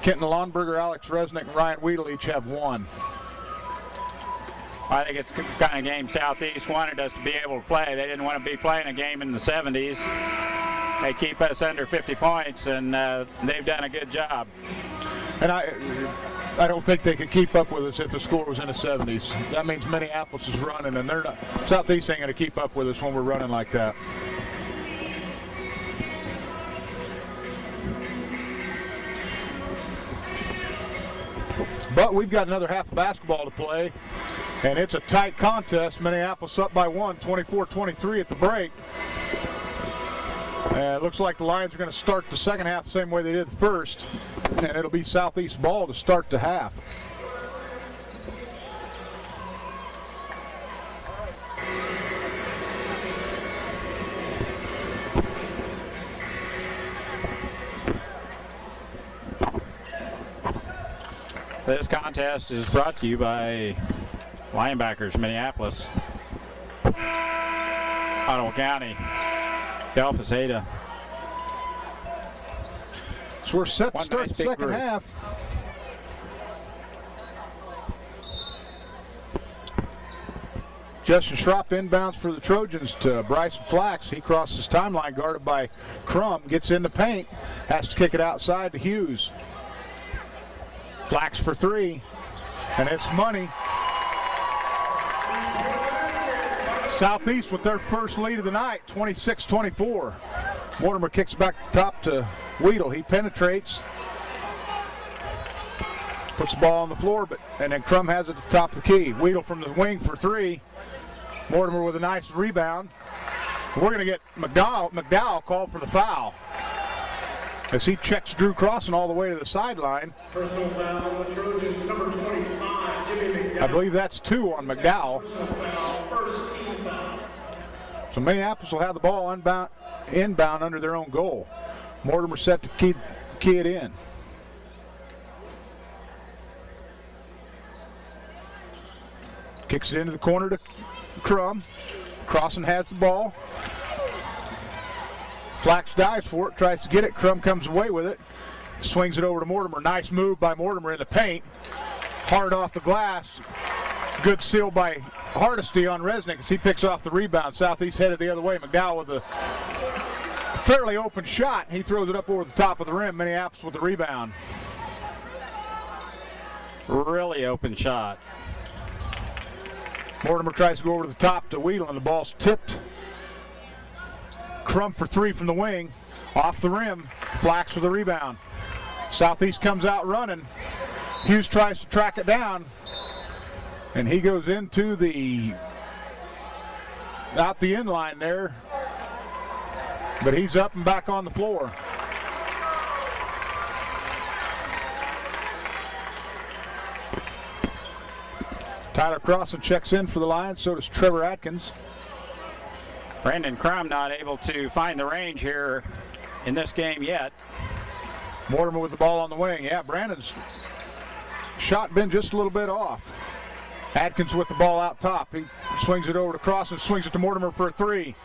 Kenton Lonberger, Alex Resnick, and Ryan Weedle each have 1. I think it's the kind of game Southeast wanted us to be able to play. They didn't want to be playing a game in the 70s. They keep us under 50 points, and they've done a good job. And I don't think they could keep up with us if the score was in the 70s. That means Minneapolis is running, and they're not. Southeast ain't going to keep up with us when we're running like that. But we've got another half of basketball to play, and it's a tight contest. Minneapolis up by 1, 24-23 at the break. It looks like the Lions are going to start the second half the same way they did the first, and it'll be Southeast ball to start the half. This contest is brought to you by Linebackers Minneapolis, Ottawa County, Delphus Ada. So we're set to start the second half. Justin Schropp inbounds for the Trojans to Bryson Flax. He crosses timeline guarded by Crum, gets in the paint, has to kick it outside to Hughes. Flax for 3, and it's money. Southeast with their first lead of the night, 26-24. Mortimer kicks back top to Weedle. He penetrates, puts the ball on the floor, and then Crum has it at the top of the key. Weedle from the wing for 3. Mortimer with a nice rebound. We're going to get McDowell called for the foul as he checks Drew Crossan all the way to the sideline. Personal foul on the Trojans, number 25, Jimmy McDowell. I believe that's 2 on McDowell. Personal foul, first team foul. So Minneapolis will have the ball inbound under their own goal. Mortimer set to key it in. Kicks it into the corner to Crum. Crossan has the ball. Flax dives for it, tries to get it. Crum comes away with it. Swings it over to Mortimer. Nice move by Mortimer in the paint. Hard off the glass. Good seal by Hardesty on Resnick as he picks off the rebound. Southeast headed the other way. McDowell with a fairly open shot. He throws it up over the top of the rim. Minneapolis with the rebound. Really open shot. Mortimer tries to go over to the top to Weedle, and the ball's tipped. Crum for three from the wing. Off the rim. Flax with the rebound. Southeast comes out running. Hughes tries to track it down. And he goes into out the end line there. But he's up and back on the floor. Tyler Crossan checks in for the Lions, so does Trevor Atkins. Brandon Crum not able to find the range here in this game yet. Mortimer with the ball on the wing. Yeah, Brandon's shot been just a little bit off. Atkins with the ball out top. He swings it over to Crossan, swings it to Mortimer for a three.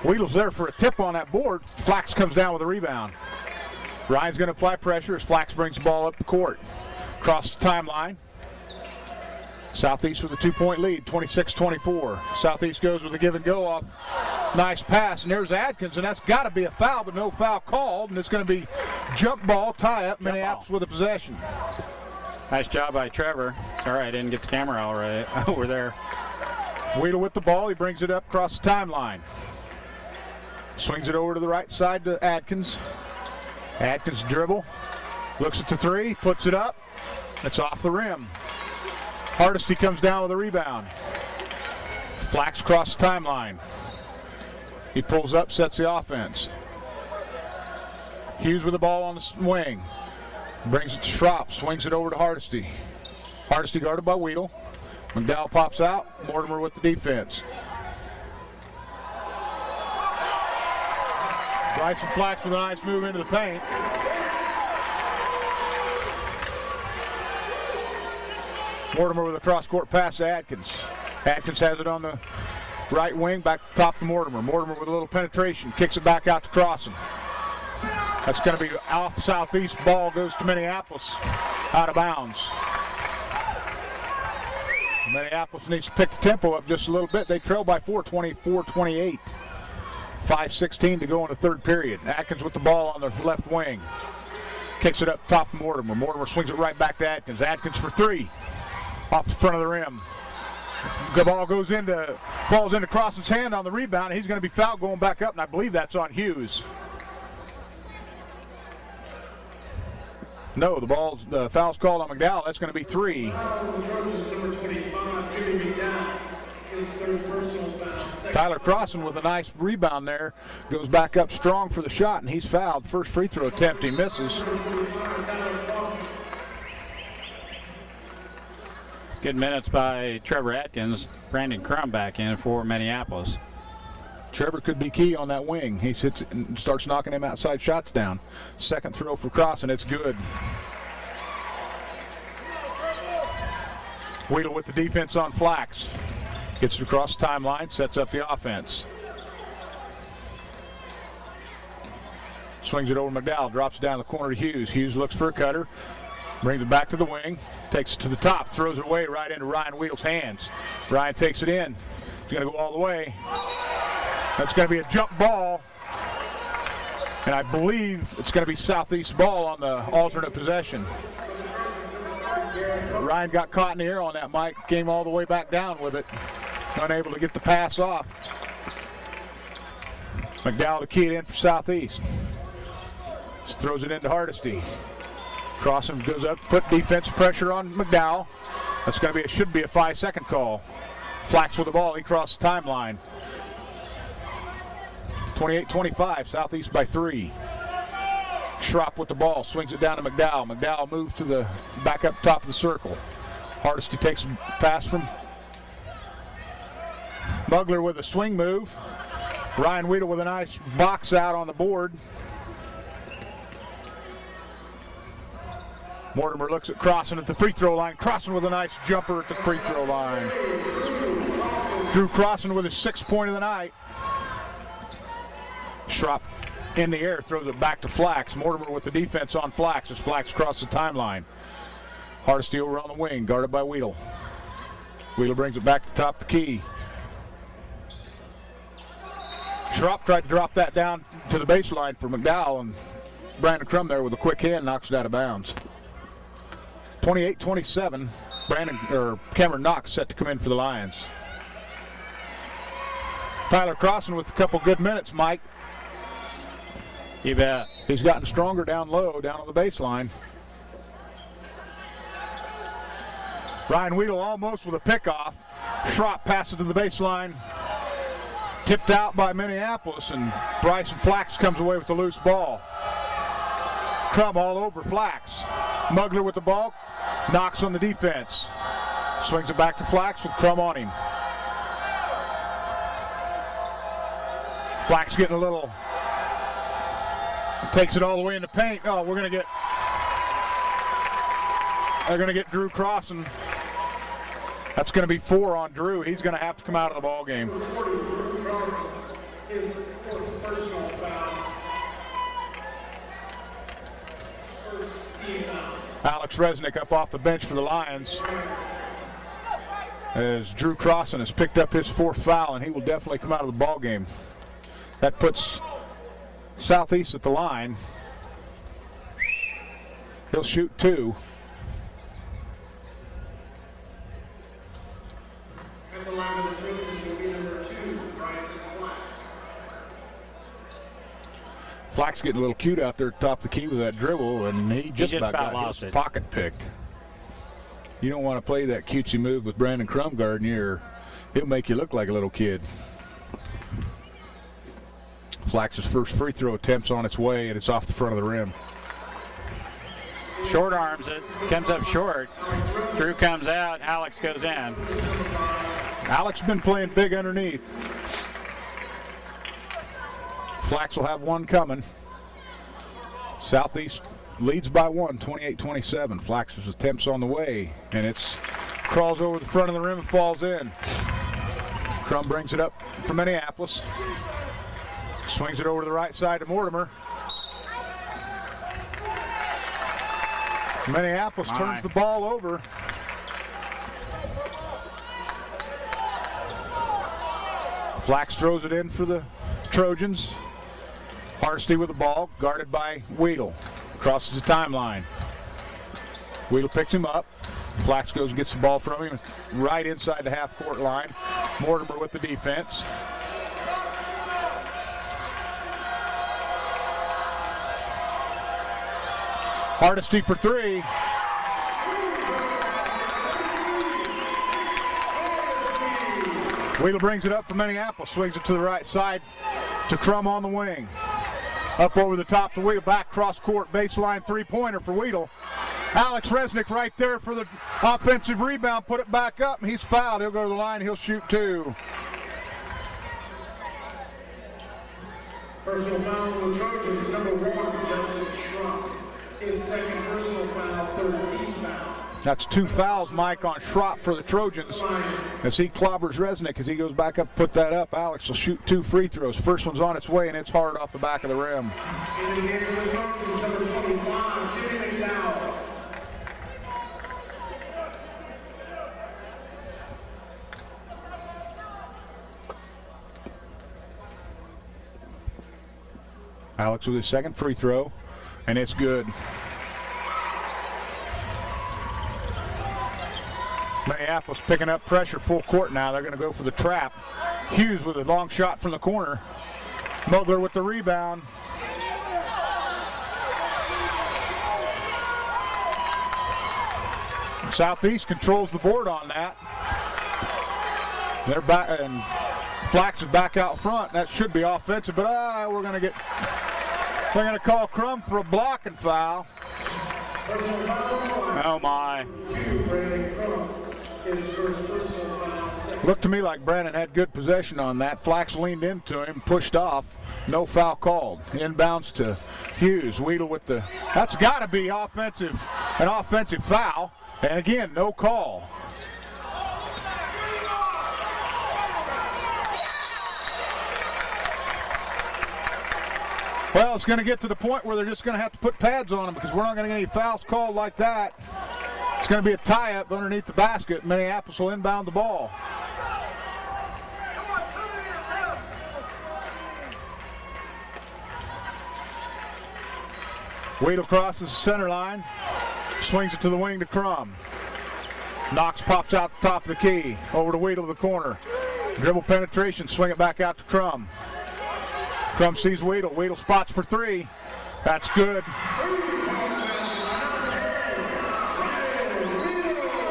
Weedle's there for a tip on that board. Flax comes down with a rebound. Ryan's going to apply pressure as Flax brings the ball up the court. Across the timeline. Southeast with a 2-point lead, 26-24. Southeast goes with a give and go off. Nice pass, and there's Atkins, and that's got to be a foul, but no foul called, and it's going to be jump ball, tie up, Minneapolis with a possession. Nice job by Trevor. Sorry I didn't get the camera all right over there. Weedle with the ball, he brings it up across the timeline. Swings it over to the right side to Atkins. Atkins dribble, looks at the three, puts it up. It's off the rim. Hardesty comes down with a rebound. Flax across the timeline. He pulls up, sets the offense. Hughes with the ball on the wing. Brings it to Schropp, swings it over to Hardesty. Hardesty guarded by Weedle. McDowell pops out, Mortimer with the defense. Bryson Flax with a nice move into the paint. Mortimer with a cross-court pass to Atkins. Atkins has it on the right wing, back to the top to Mortimer. Mortimer with a little penetration, kicks it back out to Crossan. That's going to be off Southeast. Ball goes to Minneapolis, out of bounds. Minneapolis needs to pick the tempo up just a little bit. They trail by 4, 24-28. 5:16 to go in the third period. Atkins with the ball on the left wing. Kicks it up top to Mortimer. Mortimer swings it right back to Atkins. Atkins for three. Off the front of the rim. The ball falls into Crossan's hand on the rebound. He's going to be fouled going back up, and I believe that's on Hughes. No, the foul's called on McDowell. That's going to be three. Tyler Crossan with a nice rebound there. Goes back up strong for the shot, and he's fouled. First free throw attempt, he misses. Good minutes by Trevor Atkins. Brandon Crum back in for Minneapolis. Trevor could be key on that wing. He sits and starts knocking him outside shots down. Second throw for Crossan, it's good. Weedle with the defense on Flax. Gets it across the timeline, sets up the offense. Swings it over to McDowell, drops it down the corner to Hughes. Hughes looks for a cutter. Brings it back to the wing, takes it to the top, throws it away right into Ryan Weedle's hands. Ryan takes it in. He's going to go all the way. That's going to be a jump ball. And I believe it's going to be Southeast ball on the alternate possession. Ryan got caught in the air on that, Mike. Came all the way back down with it. Unable to get the pass off. McDowell to key it in for Southeast. Just throws it into Hardesty. Crossan goes up, put defensive pressure on McDowell. That's going to be should be a 5-second call. Flax with the ball, he crossed the timeline. 28-25, Southeast by 3. Schropp with the ball, swings it down to McDowell. McDowell moves to the back up top of the circle. Hardesty takes a pass from Mugler with a swing move. Ryan Weedle with a nice box out on the board. Mortimer looks at Crossan at the free throw line. Crossan with a nice jumper at the free throw line. Drew Crossan with his 6th point of the night. Schropp in the air, throws it back to Flax. Mortimer with the defense on Flax as Flax crosses the timeline. Hardesty over on the wing, guarded by Weedle. Weedle brings it back to the top of the key. Schropp tried to drop that down to the baseline for McDowell, and Brandon Crum there with a quick hand knocks it out of bounds. 28-27. Cameron Knox set to come in for the Lions. Tyler Crossan with a couple good minutes, Mike. You bet. He's gotten stronger down low, down on the baseline. Ryan Weedle almost with a pickoff. Schropp passes to the baseline. Tipped out by Minneapolis, and Bryson Flax comes away with the loose ball. Crum all over Flax. Mugler with the ball. Knox on the defense. Swings it back to Flax with Crum on him. Flax getting a little. Takes it all the way in the paint. Oh, they're going to get Drew Crossan. That's going to be 4 on Drew. He's going to have to come out of the ball game. Alex Resnick up off the bench for the Lions, as Drew Crossan has picked up his 4th foul, and he will definitely come out of the ball game. That puts Southeast at the line. He'll shoot 2. At the line of the Trojans will be number 2, Bryson Flax. Flax getting a little cute out there at the top of the key with that dribble, and he just about got his pocket picked. You don't want to play that cutesy move with Brandon Crumgarden, or he'll make you look like a little kid. Flax's first free throw attempt's on its way, and it's off the front of the rim. Short arms it, comes up short. Drew comes out, Alex goes in. Alex been playing big underneath. Flax will have one coming. Southeast leads by 1, 28-27. Flax's attempts on the way, and it's crawls over the front of the rim and falls in. Crum brings it up for Minneapolis. Swings it over to the right side to Mortimer. Minneapolis turns the ball over. Flax throws it in for the Trojans. Hardesty with the ball, guarded by Weedle. Crosses the timeline. Weedle picks him up. Flax goes and gets the ball from him right inside the half-court line. Mortimer with the defense. Hardesty for 3. Weedle brings it up for Minneapolis, swings it to the right side to Crum on the wing. Up over the top to Weedle, back cross court, baseline 3-pointer for Weedle. Alex Resnick right there for the offensive rebound, put it back up, and he's fouled. He'll go to the line, he'll shoot 2. Personal foul on the Trojans, number 1, Justin Schropp. His second personal foul, 13 foul. That's 2 fouls, Mike, on Schropp for the Trojans. As he clobbers Resnick, as he goes back up, put that up. Alex will shoot 2 free throws. First one's on its way, and it's hard off the back of the rim. In the game for the Trojans, number 25, Jimmy McDowell. Alex with his second free throw, and it's good. Minneapolis picking up pressure full court now. They're going to go for the trap. Hughes with a long shot from the corner. Mugler with the rebound. Southeast controls the board on that. They're back, and Flax is back out front. That should be offensive, but they're going to call Crum for a blocking foul. Oh my. Looked to me like Brandon had good possession on that. Flax leaned into him, pushed off. No foul called. Inbounds to Hughes. Weedle with the, that's got to be an offensive foul. And again, no call. Well, it's going to get to the point where they're just going to have to put pads on them, because we're not going to get any fouls called like that. It's going to be a tie-up underneath the basket. Minneapolis will inbound the ball. Weedle crosses the center line. Swings it to the wing to Crum. Knox pops out the top of the key. Over to Weedle to the corner. Dribble penetration. Swing it back out to Crum. Crum sees Weedle. Weedle spots for three. That's good.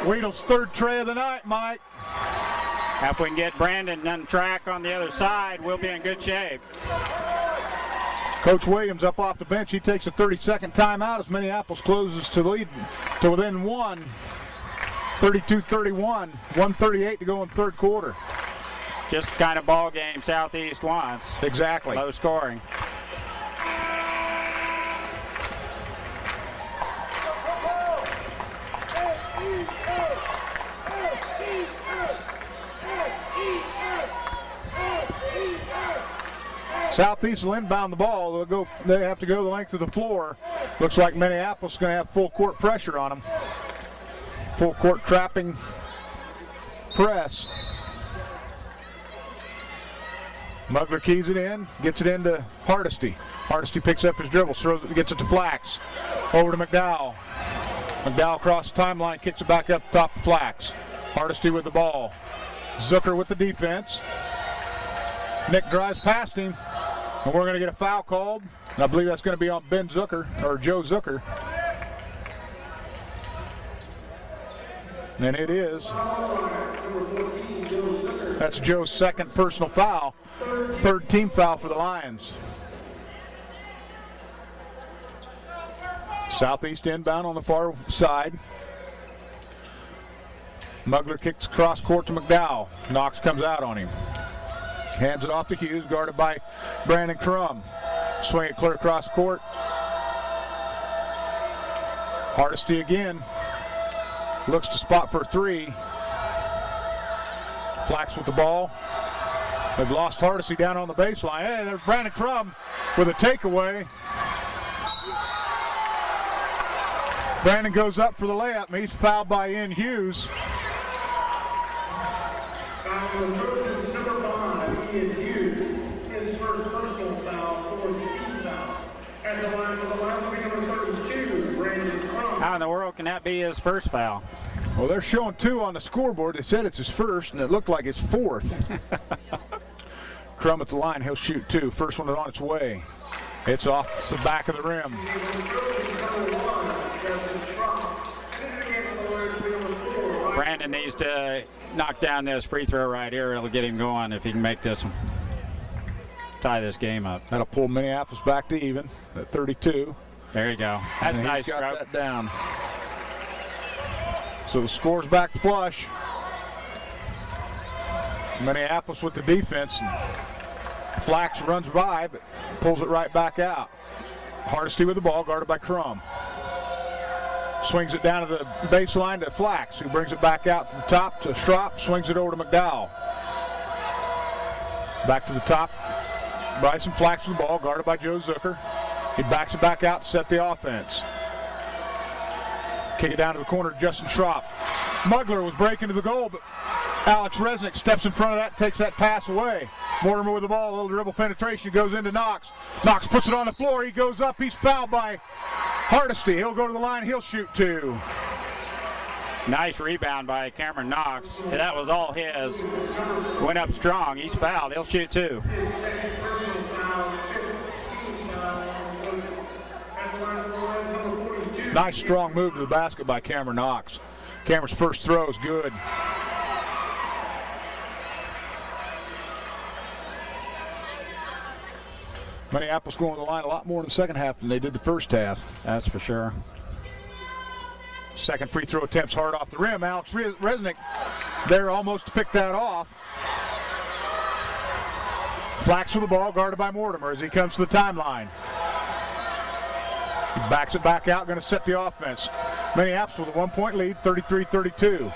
Weedle's third tray of the night, Mike. If we can get Brandon on track on the other side, we'll be in good shape. Coach Williams up off the bench. He takes a 30-second timeout as Minneapolis closes to lead to within one. 32-31, 1:38 to go in third quarter. Just the kind of ball game Southeast wants. Exactly. Low scoring. Southeast will inbound the ball. They have to go the length of the floor. Looks like Minneapolis is going to have full court pressure on them. Full court trapping press. Mugler keys it in, gets it into Hardesty. Hardesty picks up his dribble, throws it, gets it to Flax. Over to McDowell. McDowell across the timeline, kicks it back up top of Flax. Hardesty with the ball. Zucker with the defense. Nick drives past him, and we're going to get a foul called. And I believe that's going to be on Ben Zucker, or Joe Zucker. And it is. That's Joe's second personal foul. Third team foul for the Lions. Southeast inbound on the far side. Mugler kicks cross court to McDowell. Knox comes out on him. Hands it off to Hughes, guarded by Brandon Crum. Swing it clear across court. Hardesty again. Looks to spot for three. Flax with the ball. They've lost Hardesty down on the baseline. Hey, there's Brandon Crum with a takeaway. Brandon goes up for the layup, and he's fouled by Ian Hughes. Ian Hughes, his first personal foul, fourth team foul. At the line for the line will be number 32, Brandon Crum. How in the world can that be his first foul? Well, they're showing two on the scoreboard. They said it's his first, and it looked like his fourth. Crum at the line, he'll shoot two. First one is on its way. It's off the back of the rim. Brandon needs to knock down this free throw right here. It'll get him going if he can make this one. Tie this game up. That'll pull Minneapolis back to even at 32. There you go. That's and nice he's got stroke. that down. So the score's back flush. Minneapolis with the defense. Flax runs by, but pulls it right back out. Hardesty with the ball, guarded by Crum. Swings it down to the baseline to Flax, who brings it back out to the top to Schropp, swings it over to McDowell. Back to the top. Bryson Flax with the ball, guarded by Joe Zucker. He backs it back out to set the offense. Kick it down to the corner to Justin Schropp. Mugler was breaking to the goal, but Alex Resnick steps in front of that, takes that pass away. Mortimer with the ball, a little dribble penetration, goes into Knox. Knox puts it on the floor, he goes up, he's fouled by Hardesty. He'll go to the line, he'll shoot two. Nice rebound by Cameron Knox. That was all his. Went up strong, he's fouled, he'll shoot two. Nice strong move to the basket by Cameron Knox. Cameron's first throw is good. Minneapolis going to the line a lot more in the second half than they did the first half. That's for sure. Second free throw attempts hard off the rim. Alex Resnick there almost to pick that off. Flax with the ball, guarded by Mortimer as he comes to the timeline. He backs it back out, going to set the offense. Minneapolis with a 1-point lead, 33-32.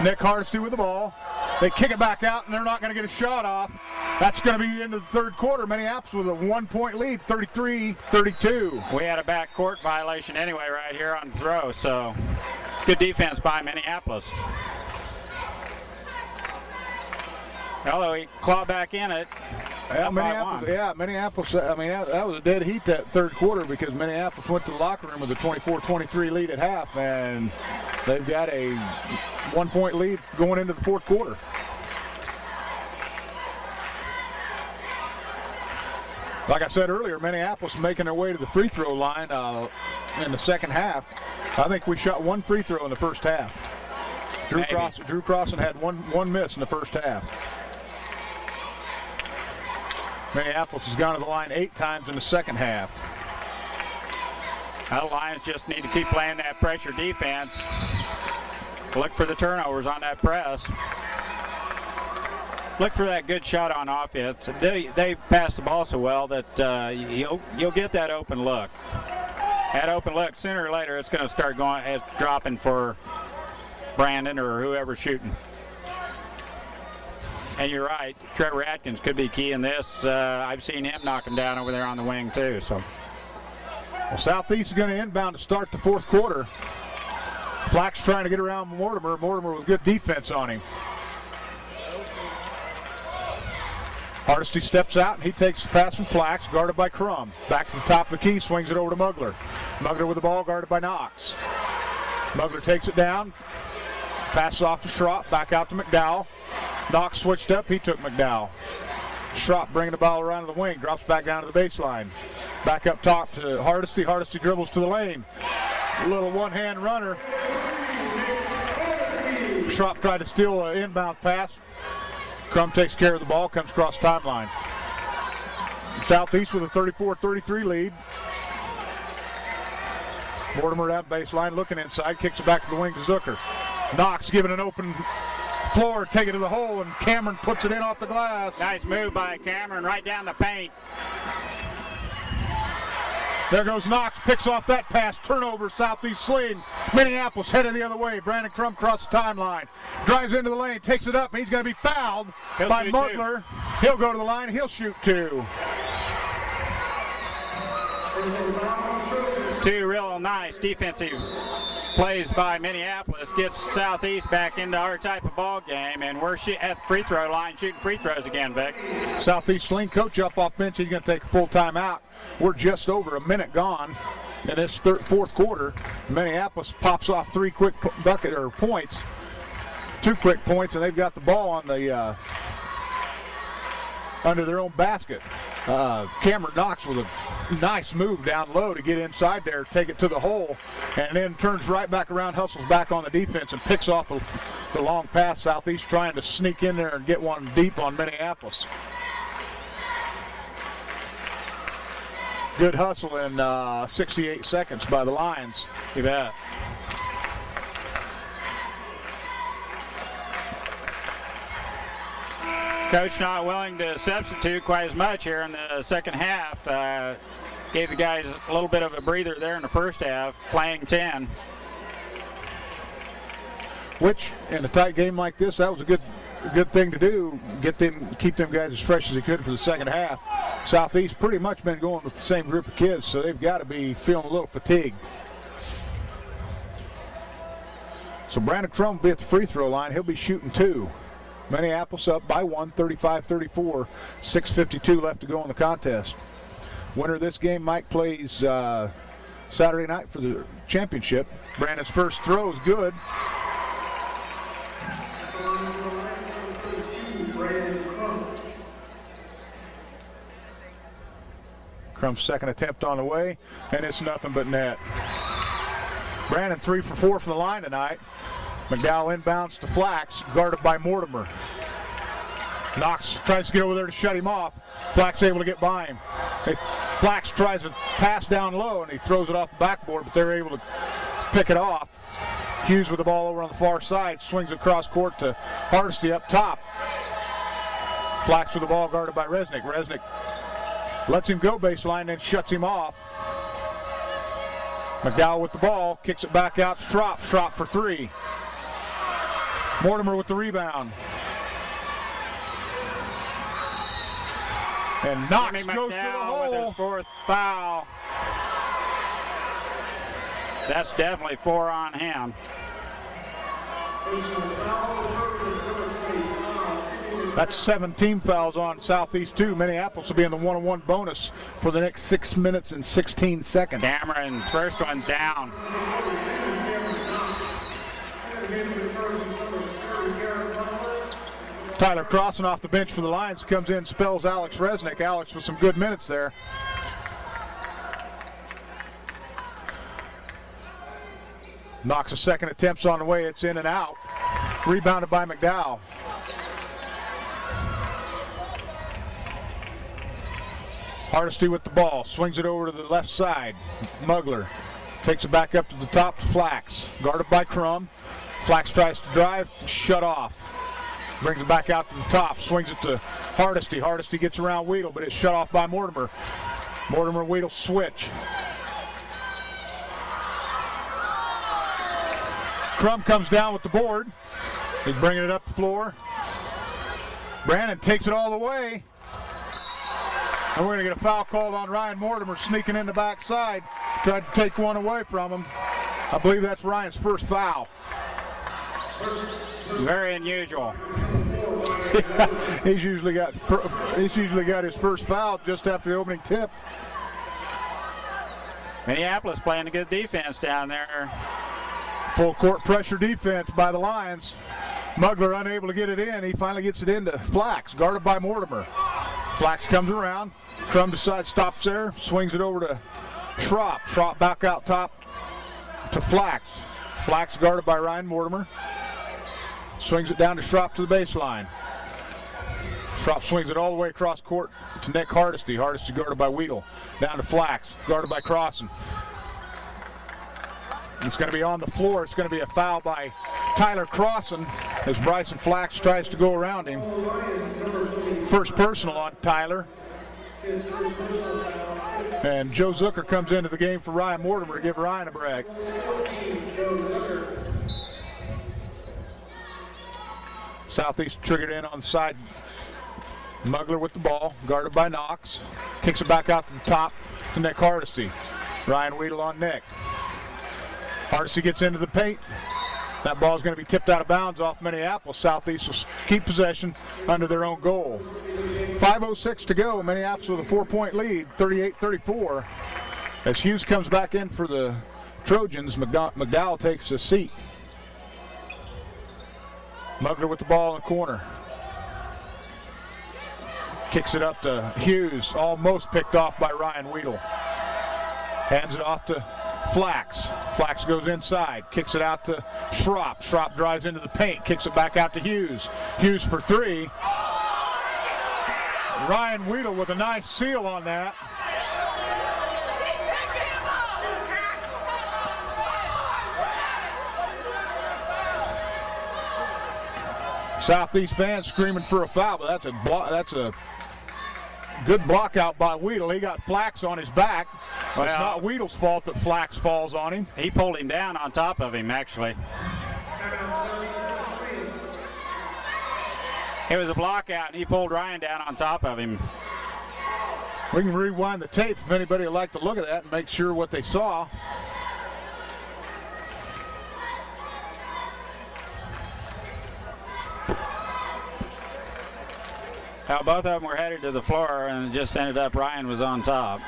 Nick Hardesty with the ball. They kick it back out, and they're not going to get a shot off. That's going to be into the third quarter. Minneapolis with a 1-point lead, 33-32. We had a backcourt violation anyway right here on the throw, so good defense by Minneapolis. Although he clawed back in it, Yeah, Up by Minneapolis. one. Yeah, Minneapolis. I mean, that was a dead heat that third quarter because Minneapolis went to the locker room with a 24-23 lead at half, and they've got a 1-point lead going into the fourth quarter. Like I said earlier, Minneapolis making their way to the free throw line in the second half. I think we shot one free throw in the first half. Drew Crossan had one miss in the first half. Minneapolis has gone to the line 8 times in the second half. The Lions just need to keep playing that pressure defense. Look for the turnovers on that press. Look for that good shot on offense. They pass the ball so well that you'll get that open look. That open look, sooner or later, it's going to start dropping for Brandon or whoever's shooting. And you're right, Trevor Atkins could be key in this. I've seen him knock him down over there on the wing too. So, well, Southeast is going to inbound to start the fourth quarter. Flax trying to get around Mortimer. Mortimer with good defense on him. Hardesty steps out and he takes the pass from Flax, guarded by Crum. Back to the top of the key, swings it over to Mugler. Mugler with the ball, guarded by Knox. Mugler takes it down, passes off to Schropp, back out to McDowell. Knox switched up, he took McDowell. Schropp bringing the ball around to the wing, drops back down to the baseline. Back up top to Hardesty. Hardesty dribbles to the lane. A little one-hand runner. Schropp tried to steal an inbound pass. Crum takes care of the ball, comes across timeline. Southeast with a 34-33 lead. Mortimer down baseline, looking inside, kicks it back to the wing to Zucker. Knox giving an open floor, take it to the hole, and Cameron puts it in off the glass. nice move by Cameron right down the paint. There goes Knox, picks off that pass, turnover, Southeast Saline. Minneapolis headed the other way. Brandon Crum across the timeline. Drives into the lane, takes it up, and he's going to be fouled by Mugler. He'll go to the line, he'll shoot 2. Two real nice defensive plays by Minneapolis gets Southeast back into our type of ball game, and we're at the free throw line shooting free throws again, Vic. Southeast Saline coach up off bench. He's going to take a full timeout. We're just over a minute gone in this fourth quarter. Minneapolis pops off 3 quick points, 2 quick points, and they've got the ball on the under their own basket. Cameron Knox with a nice move down low to get inside there, take it to the hole, and then turns right back around, hustles back on the defense, and picks off the long pass. Southeast trying to sneak in there and get one deep on Minneapolis. Good hustle in 68 seconds by the Lions. You bet. Coach not willing to substitute quite as much here in the second half. Gave the guys a little bit of a breather there in the first half, playing 10. Which, in a tight game like this, that was a good thing to do. Keep them guys as fresh as they could for the second half. Southeast pretty much been going with the same group of kids, so they've got to be feeling a little fatigued. So Brandon Crum will be at the free throw line. He'll be shooting 2. Minneapolis up by 1, 35-34. 6:52 left to go in the contest. Winner of this game, Mike, plays Saturday night for the championship. Brandon's first throw is good. Crum's second attempt on the way, and it's nothing but net. Brandon 3 for 4 from the line tonight. McDowell inbounds to Flax, guarded by Mortimer. Knox tries to get over there to shut him off. Flax able to get by him. Flax tries to pass down low, and he throws it off the backboard, but they're able to pick it off. Hughes with the ball over on the far side, swings across court to Hardesty up top. Flax with the ball guarded by Resnick. Resnick lets him go baseline, then shuts him off. McDowell with the ball, kicks it back out. Schropp for 3. Mortimer with the rebound. And Knox goes to the hole. With his 4th foul. That's definitely 4 on him. That's 7 team fouls on Southeast 2. Minneapolis will be in the 1-on-1 bonus for the next 6 minutes and 16 seconds. Cameron's first one's down. Tyler Crossan off the bench for the Lions comes in, spells Alex Resnick. Alex with some good minutes there. Knocks a second attempts on the way. It's in and out. Rebounded by McDowell. Hardesty with the ball. Swings it over to the left side. Mugler takes it back up to the top to Flax. Guarded by Crum. Flax tries to drive. Shut off. Brings it back out to the top. Swings it to Hardesty. Hardesty gets around Weedle, but it's shut off by Mortimer. Mortimer Weedle switch. Crum comes down with the board. He's bringing it up the floor. Brandon takes it all the way. And we're going to get a foul called on Ryan Mortimer sneaking in the backside. Tried to take one away from him. I believe that's Ryan's first foul. Very unusual. He's usually got his first foul just after the opening tip. Minneapolis playing a good defense down there. Full court pressure defense by the Lions. Mugler unable to get it in. He finally gets it into Flax, guarded by Mortimer. Flax comes around. Crum decides stops there. Swings it over to Schropp. Schropp back out top to Flax. Flax guarded by Ryan Mortimer. Swings it down to Schropp to the baseline. Schropp swings it all the way across court to Nick Hardesty. Hardesty guarded by Weedle. Down to Flax, guarded by Crossan. It's going to be on the floor. It's going to be a foul by Tyler Crossan as Bryson Flax tries to go around him. First personal on Tyler. And Joe Zucker comes into the game for Ryan Mortimer to give Ryan a break. Southeast triggered in on the side. Mugler with the ball, guarded by Knox. Kicks it back out to the top to Nick Hardesty. Ryan Weedle on Nick. Hardesty gets into the paint. That ball is going to be tipped out of bounds off Minneapolis. Southeast will keep possession under their own goal. 5:06 to go. Minneapolis with a 4-point lead, 38-34. As Hughes comes back in for the Trojans, McDowell takes a seat. Mugler with the ball in the corner. Kicks it up to Hughes, almost picked off by Ryan Weedle. Hands it off to Flax. Flax goes inside, kicks it out to Schropp. Schropp drives into the paint, kicks it back out to Hughes. Hughes for three. Ryan Weedle with a nice seal on that. Southeast fans screaming for a foul, but that's a good block out by Weedle. He got Flax on his back. Well, it's not Weedle's fault that Flax falls on him. He pulled him down on top of him, actually. It was a block out, and he pulled Ryan down on top of him. We can rewind the tape if anybody would like to look at that and make sure what they saw. How both of them were headed to the floor, and it just ended up Ryan was on top.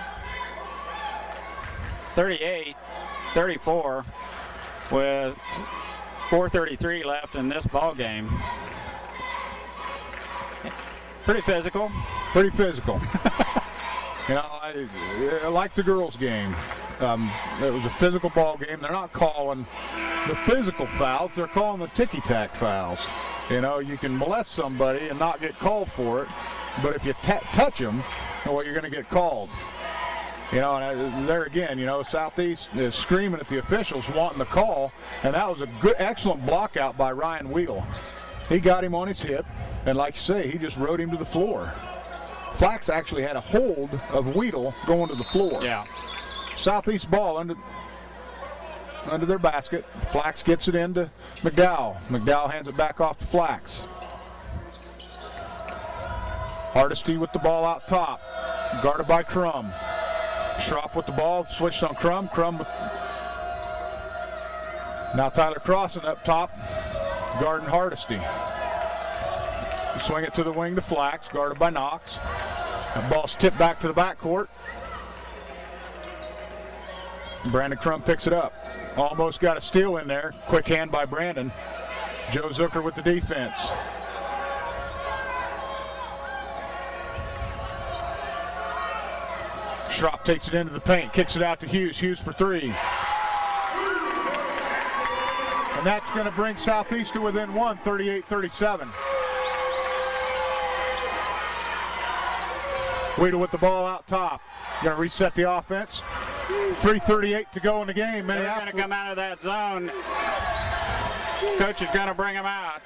38-34 with 4:33 left in this ball game. Pretty physical. Pretty physical. You know, I like the girls' game. It was a physical ball game. They're not calling the physical fouls. They're calling the ticky-tack fouls. You know, you can molest somebody and not get called for it, but if you touch them, well, you're going to get called. You know, and there again, you know, Southeast is screaming at the officials wanting the call, and that was a good, excellent block out by Ryan Weedle. He got him on his hip, and like you say, he just rode him to the floor. Flax actually had a hold of Weedle going to the floor. Yeah. Southeast ball under their basket. Flax gets it into McDowell. McDowell hands it back off to Flax. Hardesty with the ball out top, guarded by Crum. Schropp with the ball, switched on Crum. Now Tyler Crossan up top, guarding Hardesty. Swing it to the wing to Flax, guarded by Knox. The ball's tipped back to the backcourt. Brandon Crum picks it up. Almost got a steal in there. Quick hand by Brandon. Joe Zucker with the defense. Schropp takes it into the paint, kicks it out to Hughes. Hughes for three. And that's going to bring Southeast to within one, 38-37. Weedle with the ball out top. Going to reset the offense. 3:38 to go in the game. They're going to come out of that zone. Coach is going to bring them out.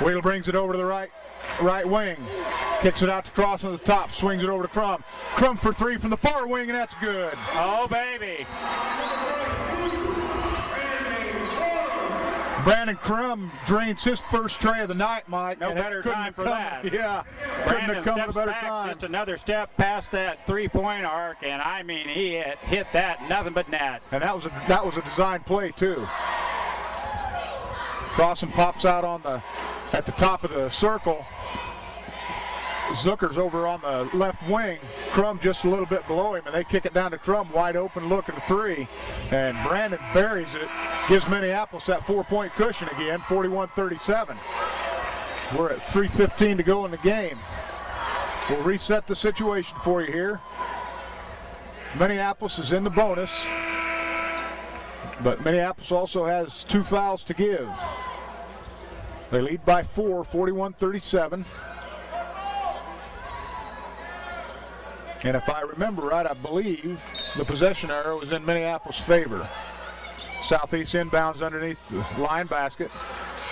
Weedle brings it over to the right wing. Kicks it out to Cross on the top. Swings it over to Crum. Crum for three from the far wing, and that's good. Oh, baby. Brandon Crum drains his first tray of the night, Mike. No better time for that. Yeah. Brandon steps back just another step past that three-point arc, and I mean, he hit that nothing but net. And that was a design play too. Crossan pops out at the top of the circle. Zucker's over on the left wing. Crum just a little bit below him, and they kick it down to Crum, wide open look at the three. And Brandon buries it, gives Minneapolis that 4-point cushion again, 41-37. We're at 3:15 to go in the game. We'll reset the situation for you here. Minneapolis is in the bonus, but Minneapolis also has 2 fouls to give. They lead by 4, 41-37. And if I remember right, I believe the possession arrow is in Minneapolis' favor. Southeast inbounds underneath the line basket.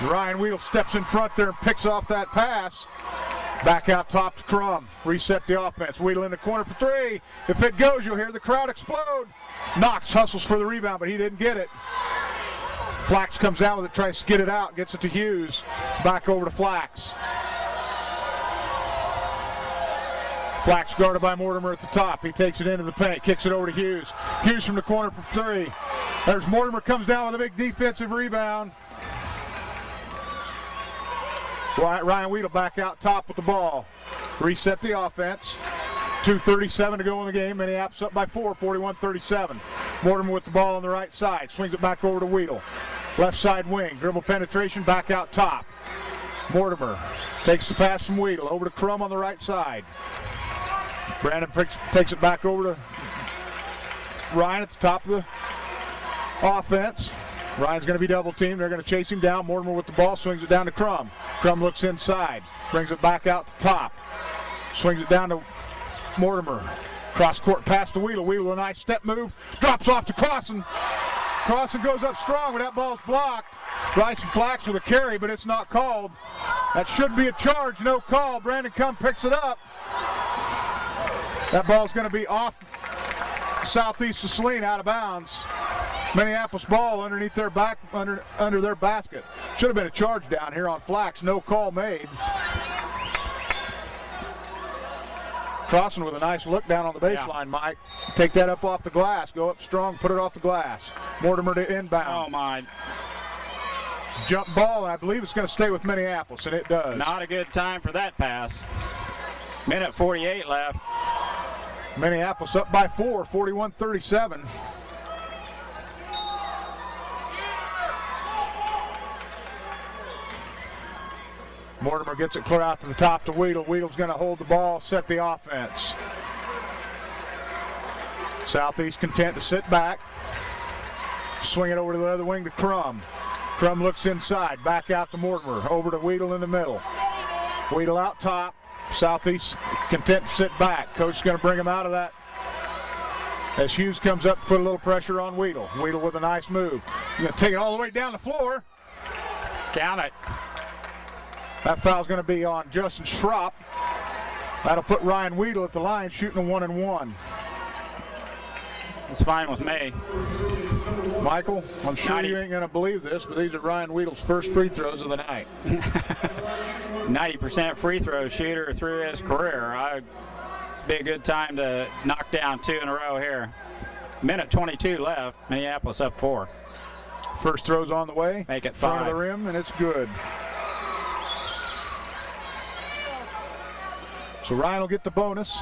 Ryan Weedle steps in front there and picks off that pass. Back out top to Crum. Reset the offense. Weedle in the corner for three. If it goes, you'll hear the crowd explode. Knox hustles for the rebound, but he didn't get it. Flax comes down with it, tries to skid it out, gets it to Hughes. Back over to Flax. Flax guarded by Mortimer at the top. He takes it into the paint, kicks it over to Hughes. Hughes from the corner for three. There's Mortimer, comes down with a big defensive rebound. Ryan Weedle back out top with the ball. Reset the offense. 2:37 to go in the game. Minneapolis up by 4, 41-37. Mortimer with the ball on the right side. Swings it back over to Weedle. Left side wing. Dribble penetration back out top. Mortimer takes the pass from Weedle over to Crum on the right side. Brandon takes it back over to Ryan at the top of the offense. Ryan's going to be double teamed. They're going to chase him down. Mortimer with the ball, swings it down to Crum. Crum looks inside, brings it back out to top. Swings it down to Mortimer. Cross court pass to Weedle. Weedle with a nice step move. Drops off to Crossan. Crossan goes up strong, but that ball's blocked. Rice and Flax with a carry, but it's not called. That should be a charge, no call. Brandon Crum picks it up. That ball's going to be off Southeast of Saline, out of bounds. Minneapolis ball underneath their back, under their basket. Should have been a charge down here on Flax. No call made. Crossan with a nice look down on the baseline, Mike. Take that up off the glass. Go up strong, put it off the glass. Mortimer to inbound. Oh, my. Jump ball, and I believe it's going to stay with Minneapolis, and it does. Not a good time for that pass. Minute 48 left. Minneapolis up by 4, 41-37. Mortimer gets it clear out to the top to Weedle. Weedle's going to hold the ball, set the offense. Southeast content to sit back. Swing it over to the other wing to Crum. Crum looks inside, back out to Mortimer, over to Weedle in the middle. Weedle out top. Southeast content to sit back. Coach is going to bring him out of that as Hughes comes up to put a little pressure on Weedle. Weedle with a nice move. He's going to take it all the way down the floor. Count it. That foul's going to be on Justin Schropp. That'll put Ryan Weedle at the line shooting a 1-and-1. It's fine with me. Michael, I'm sure you ain't going to believe this, but these are Ryan Weedle's first free throws of the night. 90% free throw shooter through his career. It'd be a good time to knock down 2 in a row here. Minute 22 left. Minneapolis up 4. First throw's on the way. Make it Front 5. of the rim, and it's good. So Ryan will get the bonus.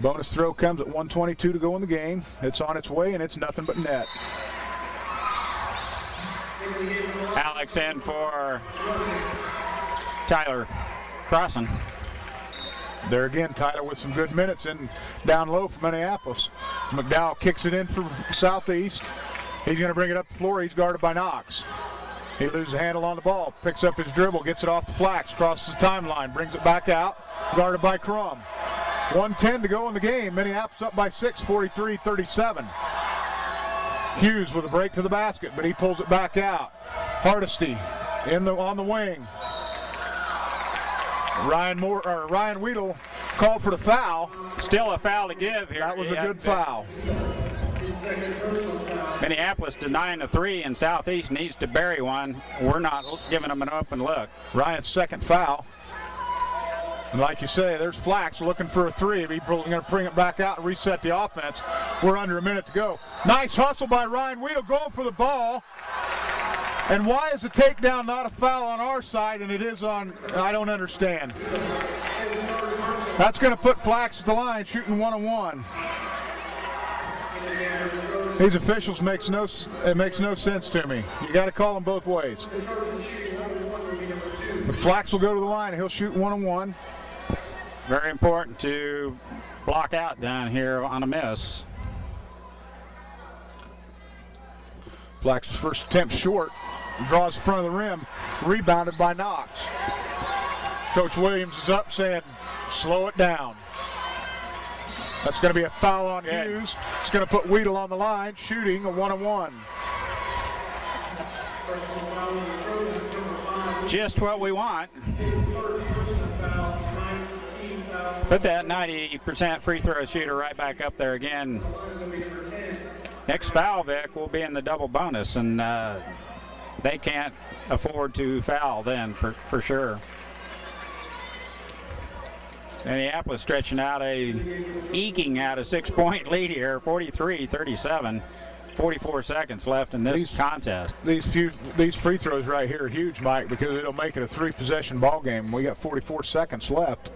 Bonus throw comes at 1:22 to go in the game. It's on its way, and it's nothing but net. Alex in for Tyler Crossan. There again, Tyler with some good minutes in down low for Minneapolis. McDowell kicks it in for Southeast. He's going to bring it up the floor. He's guarded by Knox. He loses a handle on the ball, picks up his dribble, gets it off the flax, crosses the timeline, brings it back out, guarded by Crum. 1:10 to go in the game. Minneapolis up by 6, 43-37. Hughes with a break to the basket, but he pulls it back out. Hardesty on the wing. Ryan Weedle called for the foul. Still a foul to give here. That was a good foul. Minneapolis denying a 3, and Southeast needs to bury one. We're not giving them an open look. Ryan's second foul. And like you say, there's Flax looking for a 3. He's going to bring it back out and reset the offense. We're under a minute to go. Nice hustle by Ryan Weedle going for the ball. And why is the takedown not a foul on our side and it is on, I don't understand. That's going to put Flax at the line shooting 1-on-1. These officials makes no sense to me. You got to call them both ways. But Flax will go to the line and he'll shoot 1-on-1. Very important to block out down here on a miss. Flax's first attempt short, draws front of the rim, rebounded by Knox. Coach Williams is up saying, slow it down. That's going to be a foul on Hughes. It's going to put Weedle on the line, shooting a 1-on-1. Just what we want. Put that 90% free throw shooter right back up there again. Next foul, Vic, will be in the double bonus, and they can't afford to foul then for sure. Minneapolis stretching out eking out a 6-point lead here, 43-37. 44 seconds left in this contest. These free throws right here are huge, Mike, because it'll make it a 3-possession ball game. We got 44 seconds left.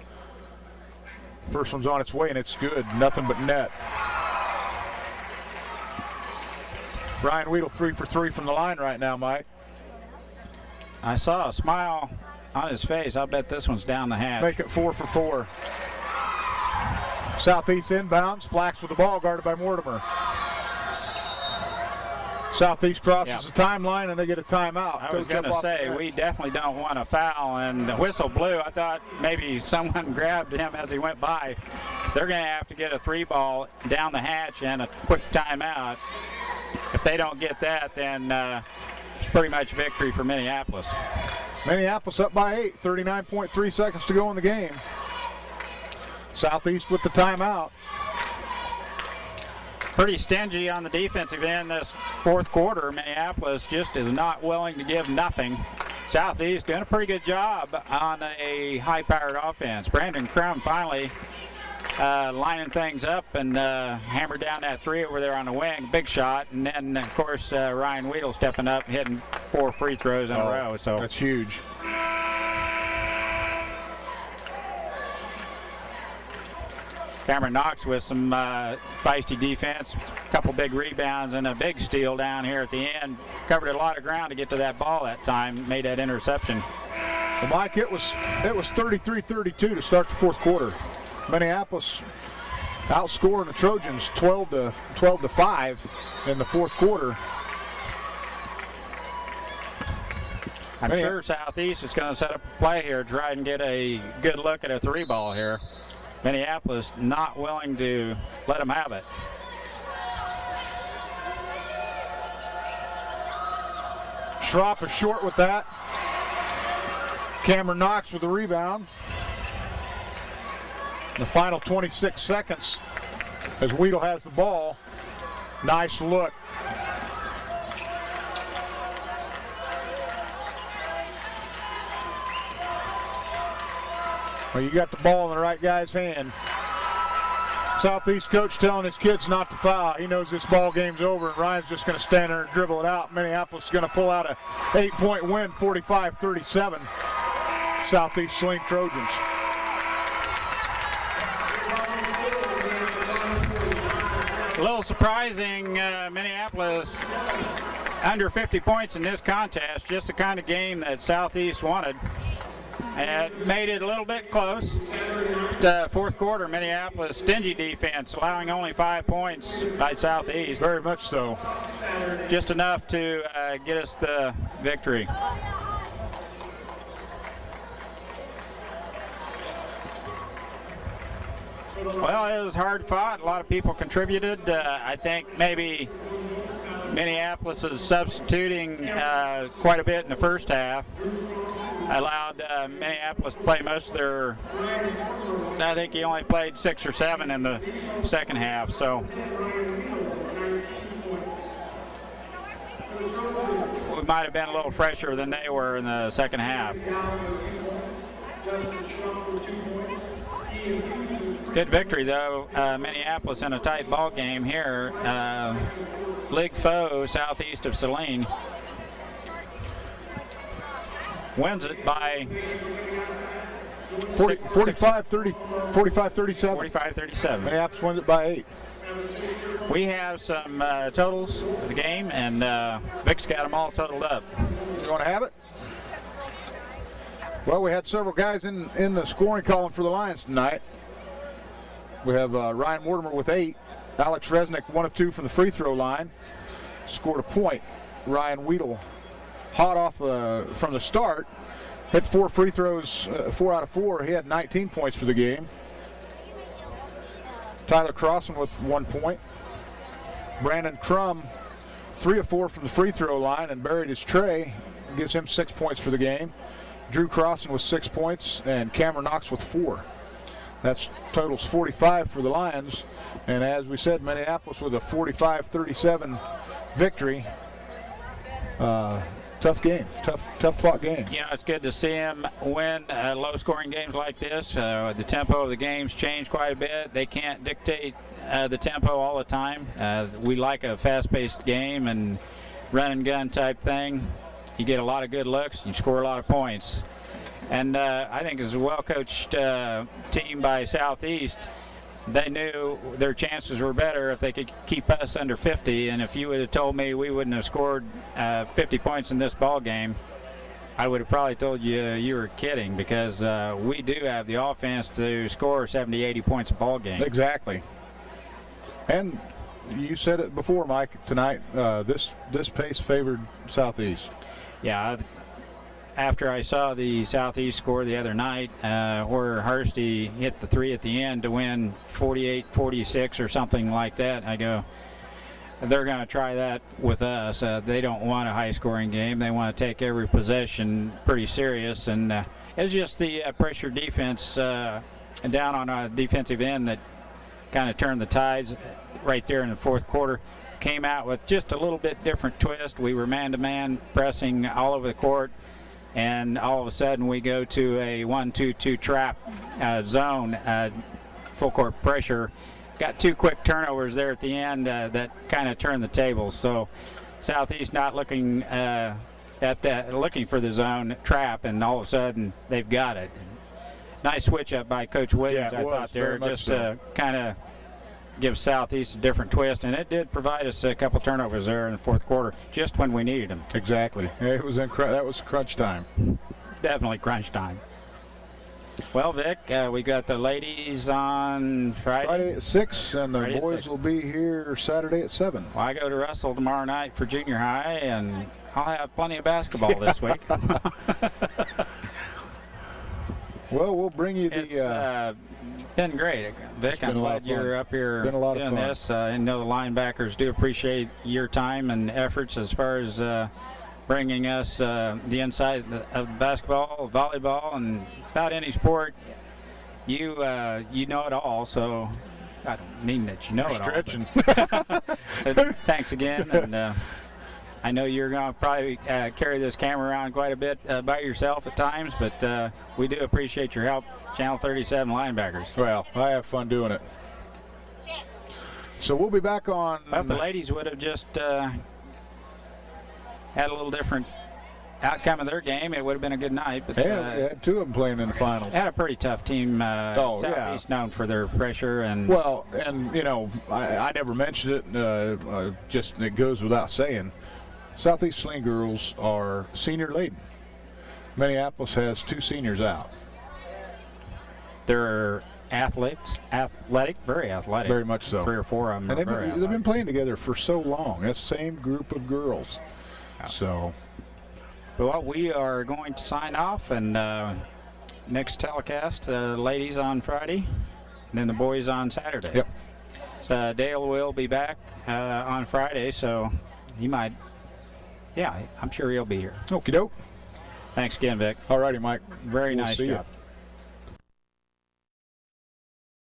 First one's on its way, and it's good. Nothing but net. Ryan Weedle 3 for 3 from the line right now, Mike. I saw a smile on his face. I'll bet this one's down the hatch. Make it 4 for 4. Southeast inbounds. Flax with the ball, guarded by Mortimer. Southeast crosses the timeline, and they get a timeout. I was going to say, we definitely don't want a foul, and the whistle blew. I thought maybe someone grabbed him as he went by. They're going to have to get a 3-ball down the hatch and a quick timeout. If they don't get that, then it's pretty much victory for Minneapolis. Minneapolis up by 8, 39.3 seconds to go in the game. Southeast with the timeout. Pretty stingy on the defensive end this fourth quarter. Minneapolis just is not willing to give nothing. Southeast doing a pretty good job on a high-powered offense. Brandon Crum finally lining things up and hammered down that 3 over there on the wing. Big shot. And then, of course, Ryan Weedle stepping up, hitting 4 free throws in a row. So that's huge. Cameron Knox with some feisty defense, a couple big rebounds and a big steal down here at the end. Covered a lot of ground to get to that ball that time, made that interception. Well, Mike, it was 33-32 to start the fourth quarter. Minneapolis outscoring the Trojans 12 to 5 in the fourth quarter. I'm sure Southeast is going to set up a play here, try and get a good look at a 3-ball here. Minneapolis not willing to let them have it. Schropp is short with that. Cameron Knox with the rebound. The final 26 seconds as Weedle has the ball. Nice look. Well, you got the ball in the right guy's hand. Southeast coach telling his kids not to foul. He knows this ball game's over, and Ryan's just going to stand there and dribble it out. Minneapolis is going to pull out a 8-point win, 45-37. Southeast Saline Trojans. A little surprising, Minneapolis under 50 points in this contest, just the kind of game that Southeast wanted. It made it a little bit close. Fourth quarter, Minneapolis, stingy defense, allowing only 5 points by Southeast. Very much so. Just enough to get us the victory. Well, it was hard fought. A lot of people contributed. I think maybe Minneapolis is substituting quite a bit in the first half. Allowed Minneapolis to play most of their, I think he only played 6 or 7 in the second half. So we might have been a little fresher than they were in the second half. Good victory, though. Minneapolis in a tight ball game here. League foe, Southeast of Saline, wins it by 45-37. 45-37. Minneapolis wins it by 8. We have some totals of the game, and Vic's got them all totaled up. You want to have it? Well, we had several guys in the scoring column for the Lions tonight. We have Ryan Mortimer with 8. Alex Resnick, 1 of 2 from the free throw line. Scored a point. Ryan Weedle, hot off from the start, hit 4 free throws, 4 out of 4. He had 19 points for the game. Tyler Crossan with 1 point. Brandon Crum, 3 of 4 from the free throw line and buried his tray. Gives him 6 points for the game. Drew Crossan with 6 points and Cameron Knox with 4. That's totals 45 for the Lions. And as we said, Minneapolis with a 45-37 victory. Tough game, tough fought game. You know, it's good to see him win low scoring games like this. The tempo of the games changed quite a bit. They can't dictate the tempo all the time. We like a fast-paced game and run and gun type thing. You get a lot of good looks, you score a lot of points. And I think it's a well-coached team by Southeast. They knew their chances were better if they could keep us under 50. And if you would have told me we wouldn't have scored 50 points in this ball game, I would have probably told you you were kidding, because we do have the offense to score 70, 80 points a ball game. Exactly. And you said it before, Mike, tonight. This pace favored Southeast. Yeah. After I saw the Southeast score the other night, where Hursty hit the 3 at the end to win 48-46 or something like that, I go, they're going to try that with us. They don't want a high-scoring game. They want to take every possession pretty serious. And it's just the pressure defense down on a defensive end that kind of turned the tides right there in the fourth quarter. Came out with just a little bit different twist. We were man-to-man pressing all over the court. And all of a sudden we go to a 1-2-2 trap zone, full court pressure. Got 2 quick turnovers there at the end that kind of turned the tables. So Southeast not looking at that, looking for the zone trap, and all of a sudden they've got it. Nice switch up by Coach Williams, I thought there, just to kind of give Southeast a different twist, and it did provide us a couple turnovers there in the fourth quarter, just when we needed them. Exactly. It was that was crunch time. Definitely crunch time. Well, Vic, we got the ladies on Friday at 6, and the Friday boys will be here Saturday at 7. Well, I go to Russell tomorrow night for junior high, and I'll have plenty of basketball this week. Well, we'll bring you the. It's been great, Vic. I'm glad you're up here doing this. I know the linebackers do appreciate your time and efforts as far as bringing us the inside of basketball, volleyball, and about any sport. You know it all, so I don't mean that you know it stretching. all. Thanks again, and I know you're going to probably carry this camera around quite a bit by yourself at times, but we do appreciate your help, Channel 37 linebackers. Well, I have fun doing it. So we'll be back on. Well, if the ladies would have just had a little different outcome of their game, it would have been a good night. But They had two of them playing in the finals. had a pretty tough team. Southeast known for their pressure and. Well, and you know, I never mentioned it. Just it goes without saying. Southeast Saline girls are senior laden. Minneapolis has 2 seniors out. They're athletic, very athletic. Very much so. 3 or 4 of them. And they've been playing together for so long. That same group of girls. So. Well, we are going to sign off, and next telecast, ladies on Friday, and then the boys on Saturday. Yep. So Dale will be back on Friday, so he might. Yeah, I'm sure he'll be here. Okie doke. Thanks again, Vic. All righty, Mike. Very We'll nice see job. ya.